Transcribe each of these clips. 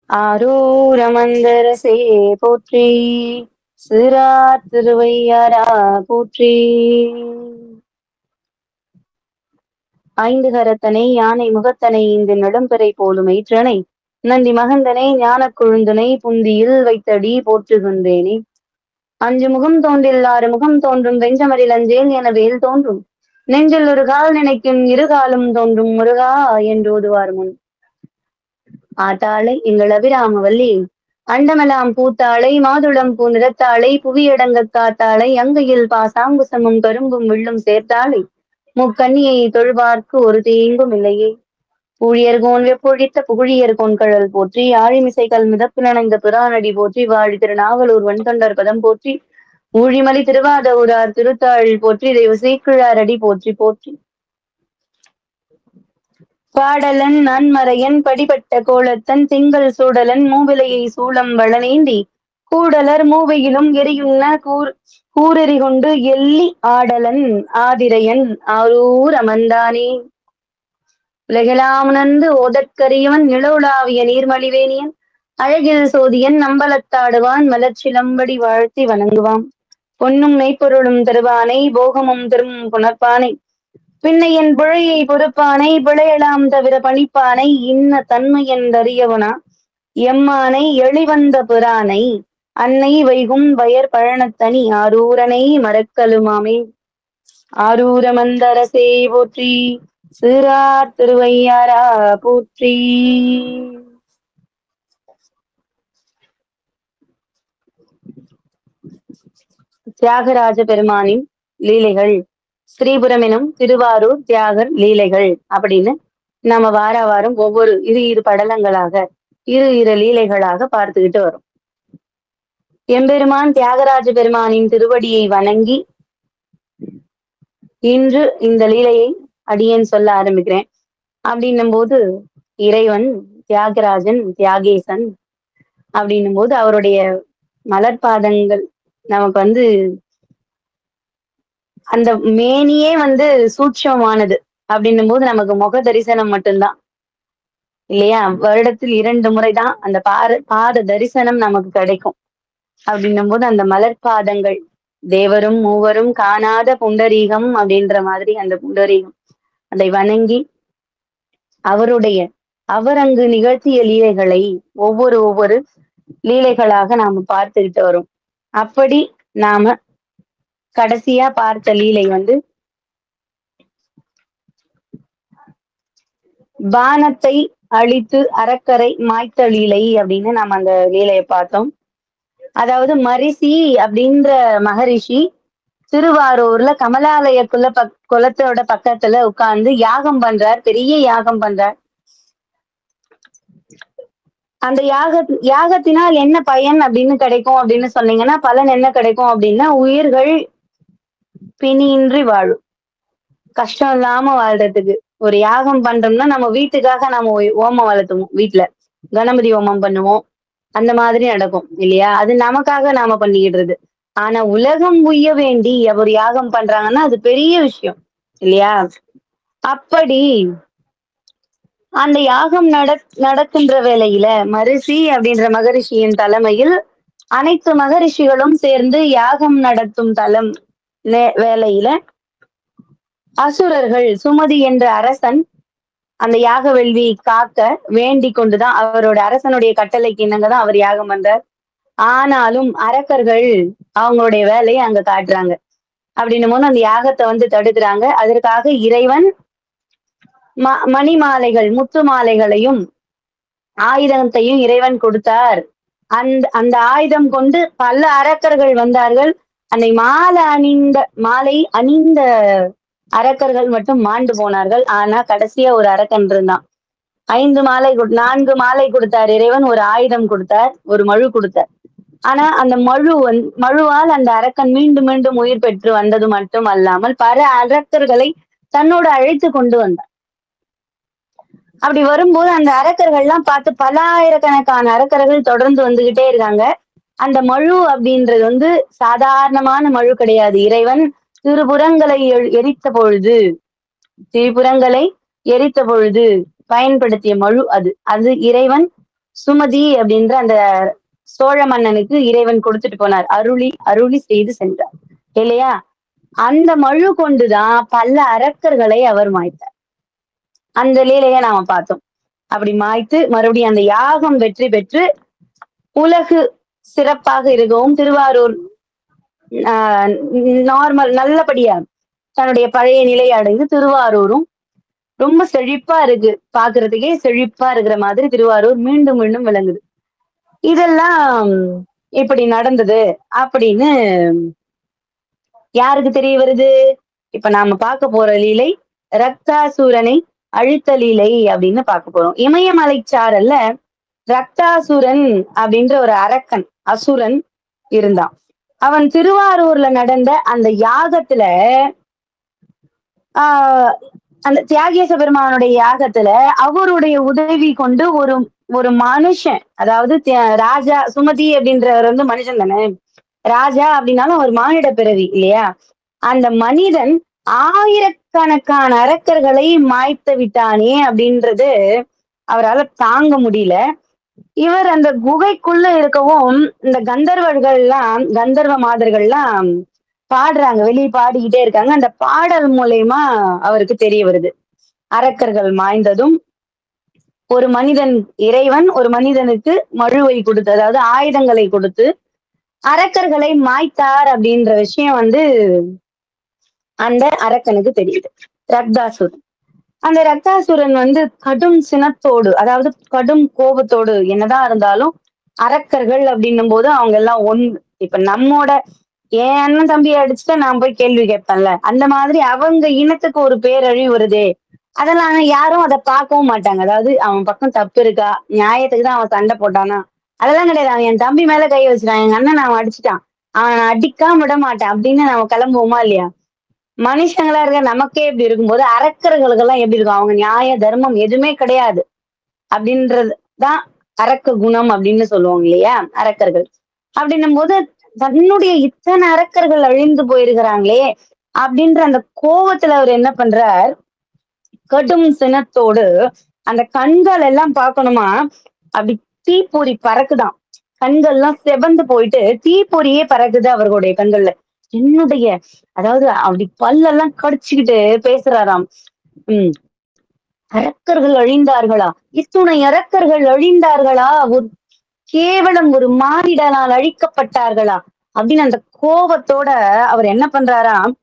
ஆரூரமந்தரசே போற்றி, சிறார் திருவையாரா போற்றி. ஐந்து கரத்தனை யானை முகத்தனை இந்த நெடும்பெறை போலும் ஈற்றனை நந்தி மகந்தனை ஞானக் கொழுந்தனை புந்தியில் வைத்தடி போற்றுகின்றேனே. அஞ்சு முகம் தோன்றில் ஆறு முகம் தோன்றும் வெஞ்சமரில் அஞ்சேல் என வேல் தோன்றும் நெஞ்சில் ஒரு கால் நினைக்கும் இருகாலும் தோன்றும் முருகா என்றோதுவார் முன். ஆத்தாளை எங்கள் அபிராம வல்லி, அண்டமெல்லாம் பூத்தாளை மாதுளம் பூ நிறத்தாளை, புவியடங்க காத்தாளை, அங்கையில் பாசாங்குசமும் கரும்பும் வில்லும் சேர்த்தாளை, முக்கண்ணியை தொழுவார்க்கு ஒரு தீங்கும் இல்லையே. ஊழியர்கோன் வெப்பொழித்த புகழியர் கோன்கழல் போற்றி, ஆழிமிசைகள் மிதப்பு நனைந்த பிரானடி போற்றி, வாழி திருநாவலூர் வன்தொண்டர் பதம் போற்றி, ஊழிமலி திருவாத ஊரார் திருத்தாள் போற்றி, தெய்வ சீக்கிழாரடி போற்றி போற்றி. பாடலன் நன்மறையன் படிபட்ட கோலத்தன் திங்கள் சூடலன் மூவிலையை சூளம் வளனேந்தி கூடலர் மூவையிலும் எரியுண்ண கூரெறி கொண்டு எள்ளி ஆடலன் ஆதிரையன் ஆரூர் அமர்ந்தானே. உலகெலாம் உணர்ந்து ஓதற்கரியவன் நிலவுலாவிய நீர்மலிவேணியன் அழகில் சோதியன் நம்பலத்தாடுவான் மலர்ச்சிலம்படி வாழ்த்தி வணங்குவான். பொன்னும் மெய்ப்பொருளும் தருவானை போகமும் திரும்பும் புணர்ப்பானை பின்னையன் புழையை பொறுப்பானை பிழையலாம் தவிர பணிப்பானை இன்ன தன்மையன் அறியவனா எம்மானை எளிவந்த பிரானை அன்னை வைகும் வயற் பழனத்தனி ஆரூரனை மறக்கலுமாமே. ஆரூரமந்தரசே போற்றி, சிறார் திருவையாரா போற்றி. தியாகராஜ பெருமானின் லீலைகள், ஸ்ரீபுரம் எனும் திருவாரூர் தியாகர் லீலைகள் அப்படின்னு நம்ம வார வாரம் ஒவ்வொரு இரு படலங்களாக இரு லீலைகளாக பார்த்துக்கிட்டு வரும். எம்பெருமான் தியாகராஜ பெருமானின் திருவடியை வணங்கி இன்று இந்த லீலையை அடியேன் சொல்ல ஆரம்பிக்கிறேன். அப்படின்னும் போது இறைவன் தியாகராஜன் தியாகேசன் அப்படின்னும் போது அவருடைய மலர்பாதங்கள் நமக்கு அந்த மேனியே சூட்சமானது. அப்படின்னும் போது நமக்கு முக தரிசனம் மட்டும்தான் இல்லையா? வருடத்தில் 2 முறைதான் அந்த பாத தரிசனம் நமக்கு கிடைக்கும். அப்படின்னும் போது அந்த மலர்பாதங்கள் தேவரும் மூவரும் காணாத புண்டரீகம் அப்படின்ற மாதிரி அந்த புண்டரீகம் அதை வணங்கி அவர் அங்கு நிகழ்த்திய லீலைகளை ஒவ்வொரு லீலைகளாக நாம பார்த்துக்கிட்டு வரோம். அப்படி நாம கடைசியா பார்த்த லீலை பானத்தை அழித்து அறக்கரை மாய்த்த லீலை அப்படின்னு நாம அந்த லீலையை பார்த்தோம். அதாவது மரிசி அப்படின்ற மகரிஷி திருவாரூர்ல கமலாலய குளத்தோட பக்கத்துல உட்கார்ந்து யாகம் பண்றார், பெரிய யாகம் பண்றார். அந்த யாகத்தினால் என்ன பயன் அப்படின்னு கிடைக்கும் அப்படின்னு சொன்னீங்கன்னா, பலன் என்ன கிடைக்கும் அப்படின்னா, உயிர்கள் பிணியின்றி வாழும், கஷ்டம் இல்லாம வாழ்றதுக்கு. ஒரு யாகம் பண்றோம்னா நம்ம வீட்டுக்காக நம்ம ஓமம் வளர்த்துவோம், வீட்டுல கணபதி ஓமம் பண்ணுவோம், அந்த மாதிரி நடக்கும் இல்லையா? அது நமக்காக நாம பண்ணிக்கிடுறது. ஆனா உலகம் உய்ய வேண்டி ஒரு யாகம் பண்றாங்கன்னா அது பெரிய விஷயம் இல்லையா? அப்படி அந்த யாகம் நடக்கின்ற வேளையில மரிசி அப்படின்ற மகரிஷியின் தலைமையில் அனைத்து மகரிஷிகளும் சேர்ந்து யாகம் நடத்தும் வேளையில அசுரர்கள் சுமதி என்ற அரசன் அந்த யாக வேள்வி காக்க வேண்டி கொண்டுதான், அவரோட அரசனுடைய கட்டளைக்கு இணங்கதான் அவர் யாகம் பண்றார். ஆனாலும் அரக்கர்கள் அவங்களுடைய வேலையை அங்க காட்டுறாங்க. அப்படின்னும் போது அந்த யாகத்தை தடுக்கிறாங்க. அதற்காக இறைவன் மணி மாலைகள் முத்து மாலைகளையும் ஆயுதத்தையும் இறைவன் கொடுத்தார். அந்த ஆயுதம் கொண்டு பல அரக்கர்கள் வந்தார்கள். அந்த மாலை அணிந்த அரக்கர்கள் மட்டும் மாண்டு போனார்கள். ஆனா கடைசியா ஒரு அரக்கன் இருந்தான். 4 மாலை கொடுத்தார் இறைவன், ஒரு ஆயுதம் கொடுத்தார், ஒரு மழு கொடுத்தார். ஆனா அந்த மழுவால் அந்த அரக்கன் மீண்டும் மீண்டும் உயிர் பெற்று வந்தது மட்டும் அல்லாமல் பல அரக்கர்களை தன்னோடு அழைத்து கொண்டு வந்தார். அப்படி வரும்போது அந்த அரக்கர்கள்லாம் பார்த்து பல ஆயிரக்கணக்கான அரக்கர்கள் தொடர்ந்து வந்துகிட்டே இருக்காங்க. அந்த மழு அப்படின்றது சாதாரணமான மழு கிடையாது. இறைவன் திரிபுரங்களை எரித்த பொழுது பயன்படுத்திய மழு அது இறைவன் சுமதி அப்படின்ற அந்த சோழ மன்னனுக்கு இறைவன் கொடுத்துட்டு போனார். அருளி அருளி செய்து சென்றார் இல்லையா? அந்த மழு கொண்டுதான் பல அரக்கர்களை அவர் மாய்த்தார். அந்த லீலையை நாம பார்த்தோம். அப்படி மாய்த்து மறுபடியும் அந்த யாகம் வெற்றி பெற்று உலகு சிறப்பாக இருக்கவும் திருவாரூர் நார்மல் நல்லபடியா தன்னுடைய பழைய நிலையை அடைந்து திருவாரூரும் ரொம்ப செழிப்பா இருக்கு. பாக்குறதுக்கே செழிப்பா இருக்கிற மாதிரி திருவாரூர் மீண்டும் மீண்டும் விளங்குது. இதெல்லாம் இப்படி நடந்தது அப்படின்னு யாருக்கு தெரிய வருது? இப்ப நாம பார்க்க போற லீலை ரக்தாசூரனை அழித்த லீலை அப்படின்னு பார்க்க போறோம். இமயமலை சாரல்ல ரக்தாசுரன் அப்படின்ற ஒரு அரக்கன் அசுரன் இருந்தான். அவன் திருவாரூர்ல நடந்த அந்த யாகத்துல ஆஹ் அந்த தியாகேச பெருமானுடைய யாகத்துல அவருடைய உதவி கொண்டு ஒரு ஒரு மனுஷன், அதாவது ராஜா சுமதி அப்படின்றவர் வந்து மனுஷன் தானே, ராஜா அப்படின்னாலும் அவர் மானிட பிறவி இல்லையா? அந்த மனிதன் ஆயிரக்கணக்கான அரக்கர்களை மாய்த்து விட்டானே அப்படின்றது அவரால் தாங்க முடியல. இவர் அந்த குகைக்குள்ள இருக்கவும் இந்த கந்தர்வர்கள்லாம் கந்தர்வ மாதர்கள்லாம் பாடுறாங்க, வெளியே பாடிக்கிட்டே இருக்காங்க. அந்த பாடல் மூலயமா அவருக்கு தெரிய வருது அரக்கர்கள் மாய்ந்ததும் ஒரு மனிதன் இறைவன் ஒரு மனிதனுக்கு மழுவை கொடுத்து, அதாவது ஆயுதங்களை கொடுத்து அரக்கர்களை மாய்த்தார் அப்படின்ற விஷயம் வந்து அந்த அரக்கனுக்கு தெரியுது. ரக்தாசுரன் அந்த ரக்தாசுரன் வந்து கடும் சினத்தோடு, அதாவது கடும் கோபத்தோடு, என்னதான் இருந்தாலும் அரக்கர்கள் அப்படின்னும் போது அவங்க எல்லாம் இப்ப நம்மோட என் அண்ணன் தம்பியை அடிச்சுட்டா நான் போய் கேள்வி கேட்பேன்ல, அந்த மாதிரி அவங்க இனத்துக்கு ஒரு பேரழிவு வருதே, அதெல்லாம் யாரும் அதை பார்க்கவும் மாட்டாங்க. அதாவது அவன் பக்கம் தப்பு இருக்கா, நியாயத்துக்கு தான் அவன் சண்டை போட்டானா, அதெல்லாம் கிடையாது. அவன் என் தம்பி மேல கை வச்சுட்டான், எங்க அண்ணன் அவன் அடிச்சுட்டான், அவன் அடிக்காம விட மாட்டேன் அப்படின்னு நம்ம கிளம்புவோமா இல்லையா? மனுஷங்களா இருக்க நமக்கே இப்படி இருக்கும்போது அரக்கர்களுக்கு எல்லாம் எப்படி இருக்கும்? அவங்க நியாய தர்மம் எதுவுமே கிடையாது அப்படின்றதுதான் அரக்க குணம் அப்படின்னு சொல்லுவாங்க இல்லையா அரக்கர்கள். அப்படின்னும் போது தன்னுடைய இத்தனை அரக்கர்கள் அழிந்து போயிருக்கிறாங்களே அப்படின்ற அந்த கோவத்துல அவர் என்ன பண்றார், கடும் சினத்தோடு அந்த கண்கள் எல்லாம் பார்க்கணுமா அப்படி தீப்பொறி பறக்குதான், கண்கள் எல்லாம் செவந்து போயிட்டு தீப்பொறியே பறக்குது அவர்களுடைய கண்கள்ல. என்னுடைய, அதாவது அப்படி பல்லெல்லாம் கடிச்சுக்கிட்டு பேசுறாராம். அரக்கர்கள் அழிந்தார்களா, இத்துணை அரக்கர்கள் அழிந்தார்களா, ஒரு கேவலம் ஒரு மானிடனால் அழிக்கப்பட்டார்களா அப்படின்னு அந்த கோபத்தோட அவர் என்ன பண்றாராம்,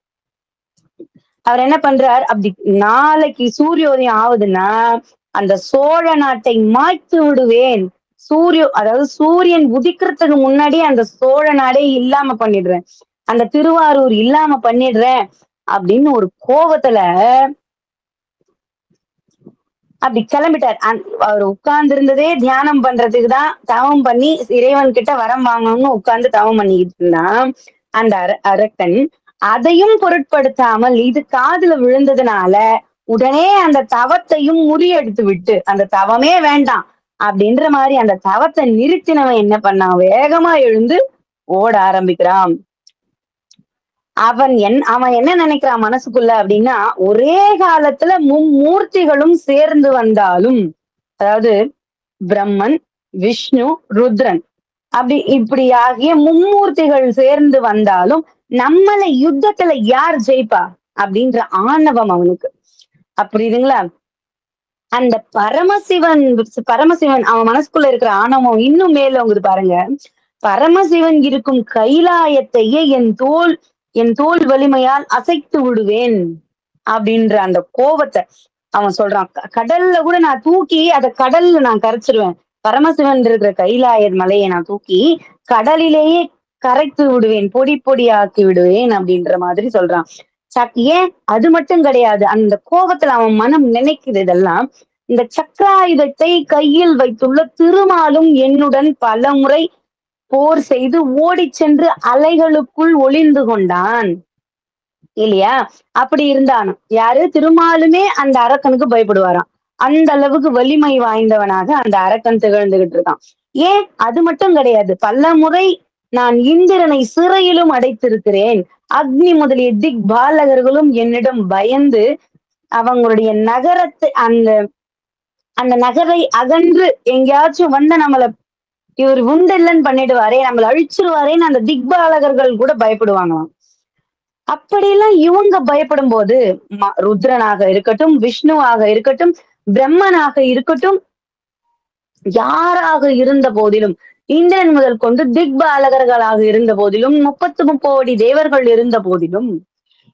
அப்படி நாளைக்கு சூரியோதயம் ஆகுதுன்னா அந்த சோழ நாட்டை மாய்த்து விடுவேன், அதாவது சூரியன் உதிக்கிறதுக்கு முன்னாடியே அந்த சோழ நாடே இல்லாம பண்ணிடுறேன், அந்த திருவாரூர் இல்லாம பண்ணிடுறேன் அப்படின்னு ஒரு கோபத்துல அப்படி கிளம்பிட்டார். அவர் உட்கார்ந்து இருந்ததே தியானம் பண்றதுக்கு தான், தவம் பண்ணி இறைவன் கிட்ட வரம் வாங்கணும்னு உட்கார்ந்து தவம் பண்ணிக்கிட்டு இருந்தான் அந்த அரக்கன். அதையும் பொருட்படுத்தாமல் இது காதுல விழுந்ததுனால உடனே அந்த தவத்தையும் முறியடித்து விட்டு, அந்த தவமே வேண்டாம் அப்படின்ற மாதிரி அந்த தவத்தை நிறுத்தினவன் என்ன பண்ணான், வேகமா எழுந்து ஓட ஆரம்பிக்கிறான். அவன் என்ன நினைக்கிறான் மனசுக்குள்ள அப்படின்னா, ஒரே காலத்துல மும்மூர்த்திகளும் சேர்ந்து வந்தாலும், அதாவது பிரம்மன், விஷ்ணு, ருத்ரன் இப்படி ஆகிய மும்மூர்த்திகள் சேர்ந்து வந்தாலும் நம்மளை யுத்தத்துல யார் ஜெயிப்பா அப்படின்ற ஆணவம் அவனுக்கு. புரியுதுங்களா? அந்த பரமசிவன் அவன் மனசுக்குள்ள இருக்கிற ஆணவம் இன்னும் மேலோங்குது பாருங்க. பரமசிவன் இருக்கும் கைலாயத்தையே என் தோல் வலிமையால் அசைத்து விடுவேன் அப்படின்ற அந்த கோபத்தை அவன் சொல்றான். கடல்ல கூட நான் தூக்கி அதை கடல்ல நான் கரைச்சிருவேன், பரமசிவன் இருக்கிற கைலாய மலையை நான் தூக்கி கடலிலேயே கரைத்து விடுவேன், பொடி பொடியாக்கி விடுவேன் அப்படின்ற மாதிரி சொல்றான். ஏன் அது மட்டும் கிடையாது, அந்த கோபத்துல அவன் மனம் நினைக்குது இதெல்லாம். இந்த சக்கராயுதத்தை கையில் வைத்துள்ள திருமாலும் என்னுடன் பல முறை போர் செய்து ஓடிச் சென்று அலைகளுக்குள் ஒளிந்து கொண்டான் இல்லையா? அப்படி இருந்தானும் யாரு, திருமாலுமே அந்த அரக்கனுக்கு பயப்படுவாராம். அந்த அளவுக்கு வலிமை வாய்ந்தவனாக அந்த அரக்கன் திகழ்ந்துகிட்டு இருக்கான். ஏன் அது மட்டும் கிடையாது, பல முறை நான் இந்திரனை சிறையிலும் அடைத்திருக்கிறேன், அக்னி முதலிய திக் பாலகர்களும் என்னிடம் பயந்து அவங்களுடைய நகரத்தை அந்த அந்த நகரை அகன்று எங்கேயாச்சும் வந்து நம்மள இவர் உண்டில்லன்னு பண்ணிடுவாரே, நம்மள அழிச்சிருவாரேன்னு அந்த திக்பாலகர்கள் கூட பயப்படுவாங்களாம். அப்படியெல்லாம் இவங்க பயப்படும்போது, ருத்ரனாக இருக்கட்டும், விஷ்ணுவாக இருக்கட்டும், பிரம்மனாக இருக்கட்டும், யாராக இருந்த போதிலும், இந்திரன் முதல் கொண்டு திக்பாலகர்களாக இருந்த போதிலும், 30 தேவர்கள் இருந்த போதிலும்,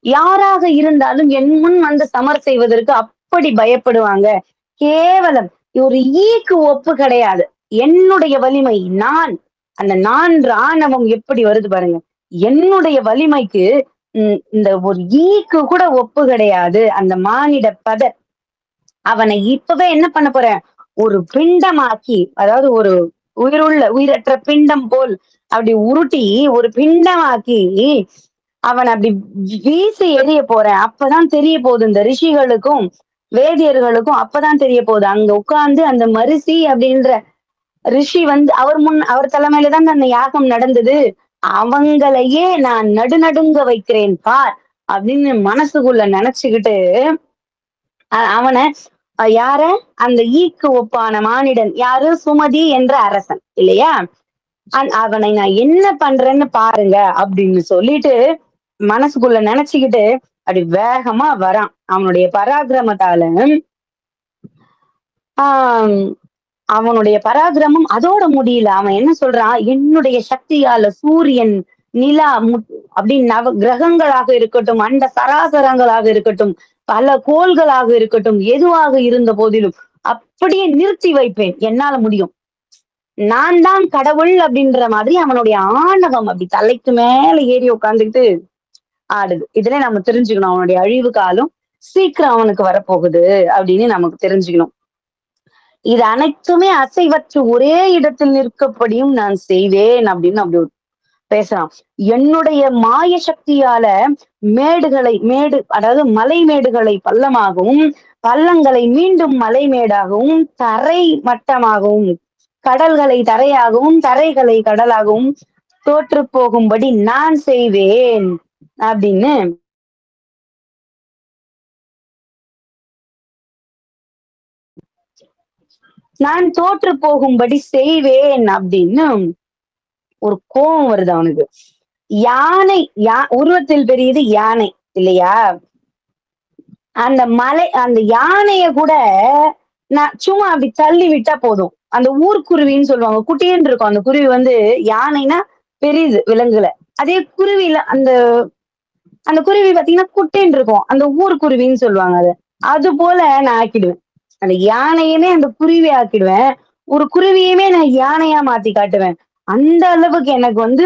யாராக இருந்தாலும் என் முன் வந்து சமர் செய்வதற்கு அப்படி பயப்படுவாங்க. கேவலம் ஒரு ஈக்கு ஒப்பு கிடையாது. என்னுடைய வலிமை நான் அந்த நான் ஆணவம் எப்படி வருது பாருங்க. என்னுடைய வலிமைக்கு இந்த ஒரு ஈக்கு கூட ஒப்பு கிடையாது. அந்த மானிட பதர் அவனை இப்பவே என்ன பண்ண போறேன்? ஒரு பிண்டமாக்கி, அதாவது ஒரு உயிரற்ற பிண்டம் போல் அப்படி உருட்டி ஒரு பிண்டமாக்கி அவன் அப்படி வீசி எறிய போறேன். அப்பதான் தெரிய போகுது இந்த ரிஷிகளுக்கும், வேதியர்களுக்கும் அப்பதான் தெரிய போகுது. அங்க உட்கார்ந்து அந்த மரிசி அப்படின்ற ரிஷி வந்து அவர் தலைமையில தான் அந்த யாகம் நடந்தது. அவங்களையே நான் நடுநடுங்க வைக்கிறேன் பார் அப்படின்னு மனசுக்குள்ள நினைச்சுக்கிட்டு அவன யார அந்த ஈக்கு ஒப்பான மானிடன் யாரு சுமதி என்ற அரசன் இல்லையா? அவனை நான் என்ன பண்றேன்னு பாருங்க அப்படின்னு சொல்லிட்டு மனசுக்குள்ள நினைச்சுக்கிட்டு அப்படி வேகமா வரான். அவனுடைய பராக்கிரமத்தால ஆஹ் அவனுடைய பராக்கிரமம் அதோட முடியல. அவன் என்ன சொல்றான்? என்னுடைய சக்தியால சூரியன், நிலா அப்படின்னு கிரகங்களாக இருக்கட்டும், அண்ட சராசரங்களாக இருக்கட்டும், பல கோள்களாக இருக்கட்டும், எதுவாக இருந்த போதிலும் அப்படியே நிறுத்தி வைப்பேன். என்னால முடியும். நான் தான் கடவுள் அப்படின்ற மாதிரி அவனுடைய ஆணவம் அப்படி தலைக்கு மேல ஏறி உட்கார்ந்துக்கிட்டு ஆடுது. இதுல நம்ம தெரிஞ்சுக்கணும். அவனுடைய அழிவு காலம் சீக்கிரம் அவனுக்கு வரப்போகுது அப்படின்னு நமக்கு தெரிஞ்சுக்கணும். இது அனைத்துமே அசைவற்று ஒரே இடத்தில் நிற்கப்படியும் நான் செய்வேன் அப்படின்னு அப்படி பேசலாம். என்னுடைய மாய சக்தியால அதாவது மலை மேடுகளை பள்ளமாகவும், பள்ளங்களை மீண்டும் மலை மேடாகவும், தரை மட்டமாகவும், கடல்களை தரையாகவும், தரைகளை கடலாகவும் தோற்று போகும்படி நான் செய்வேன் அப்படின்னு நான் தோற்று போகும்படி செய்வேன் அப்படின்னு ஒரு கோபம் வருது அவனுக்கு. யானை உருவத்தில் பெரியது யானை இல்லையா? அந்த யானைய கூட நான் சும்மா அப்படி தள்ளி விட்டா போதும். அந்த ஊர்க்குருவின்னு சொல்லுவாங்க. குட்டின்னு இருக்கும். அந்த குருவி வந்து யானைனா பெரியது விலங்குல. அதே குருவில அந்த குருவி பாத்தீங்கன்னா குட்டின்னு இருக்கும். அந்த ஊர்க்குருவின்னு சொல்லுவாங்க அத. அது போல நான் ஆக்கிடுவேன். அந்த யானையுமே அந்த குருவி ஆக்கிடுவேன். ஒரு குருவியுமே நான் யானையா மாத்தி காட்டுவேன். அந்த அளவுக்கு எனக்கு வந்து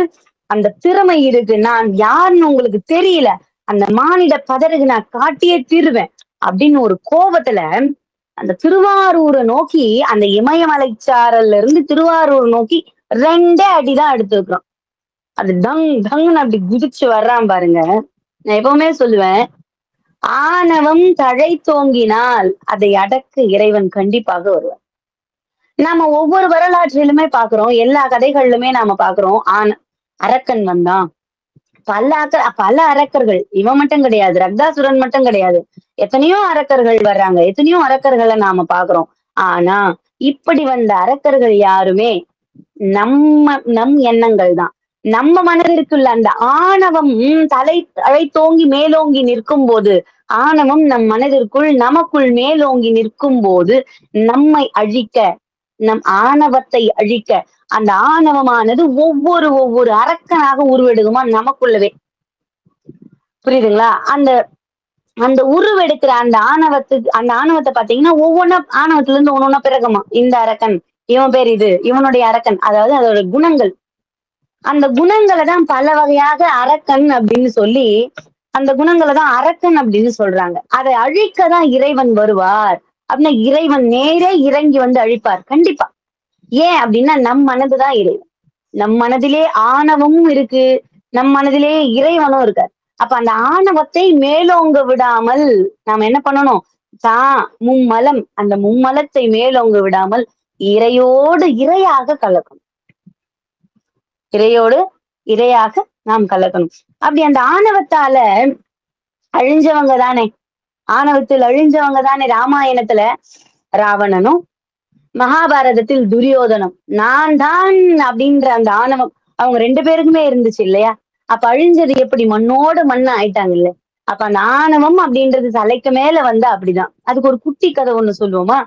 அந்த திறமை இருக்கு. நான் யாருன்னு உங்களுக்கு தெரியல. அந்த மானிட பதருக்கு நான் காட்டியே தீருவேன் அப்படின்னு ஒரு கோபத்துல அந்த திருவாரூரை நோக்கி அந்த இமயமலைச்சாரல்ல இருந்து திருவாரூர் நோக்கி 2 அடிதான் எடுத்து வைக்கிறான். அது டங் டங்னு அப்படி குதிச்சு வர்றான் பாருங்க. நான் எப்பவுமே சொல்லுவேன், ஆணவம் தழை தோங்கினால் அதை அடக்க இறைவன் கண்டிப்பாக வருவார். நாம ஒவ்வொரு வரலாற்றிலுமே பாக்குறோம். எல்லா கதைகள்லுமே நாம பாக்குறோம். அரக்கன் வந்தான். பல அரக்கர்கள். இவன் மட்டும் கிடையாது. ரக்தாசுரன் மட்டும் கிடையாது. எத்தனையோ அரக்கர்கள் வர்றாங்க. எத்தனையோ அரக்கர்களை நாம பாக்குறோம். ஆனா இப்படி வந்த அரக்கர்கள் யாருமே நம் எண்ணங்கள் தான். நம்ம மனதிற்குள்ள அந்த ஆணவம் தலை தோங்கி மேலோங்கி நிற்கும் போது, ஆணவம் நம் மனதிற்குள் நமக்குள் மேலோங்கி நிற்கும் போது நம்மை அழிக்க, நம் ஆணவத்தை அழிக்க அந்த ஆணவமானது ஒவ்வொரு அரக்கனாக உருவெடுக்குமா நமக்குள்ளவே. புரியுதுங்களா? அந்த அந்த உருவெடுக்கிற அந்த ஆணவத்தை பாத்தீங்கன்னா ஒவ்வொன்னா ஆணவத்துல இருந்து ஒன்னொன்னா பிறகுமா. இந்த அரக்கன், இவன் பேர் இது, இவனுடைய அரக்கன். அதாவது அதோட குணங்கள். அந்த குணங்களை தான் பல வகையாக அரக்கன் அப்படின்னு சொல்லி அந்த குணங்களை தான் அரக்கன் அப்படின்னு சொல்றாங்க. அதை அழிக்கதான் இறைவன் வருவார் அப்படின்னா இறைவன் நேரே இறங்கி வந்து அழிப்பார் கண்டிப்பா. ஏன் அப்படின்னா நம் மனதுதான் இறைவன். நம் மனதிலே ஆணவமும் இருக்கு, நம் மனதிலே இறைவனும் இருக்கார். அப்ப அந்த ஆணவத்தை மேலோங்க விடாமல் நாம என்ன பண்ணணும்? மும்மலம், அந்த மும்மலத்தை மேலோங்க விடாமல் இறையோடு இறையாக கலக்கணும். இறையோடு இறையாக நாம் கலக்கணும். அப்படி அந்த ஆணவத்தால அழிஞ்சவங்க தானே, ஆணவத்தில் அழிஞ்சவங்க தானே ராமாயணத்துல ராவணனும், மகாபாரதத்தில் துரியோதனம். நான் தான் அப்படின்ற அந்த ஆணவம் அவங்க 2 பேருக்குமே இருந்துச்சு இல்லையா? அப்ப அழிஞ்சது எப்படி? மண்ணோட மண்ணா ஆயிட்டாங்கல்ல. அப்ப அந்த ஆணவம் அப்படின்றது தலைக்கு மேல வந்தா அப்படிதான். அதுக்கு ஒரு குட்டி கதை ஒண்ணு சொல்லுவோமா?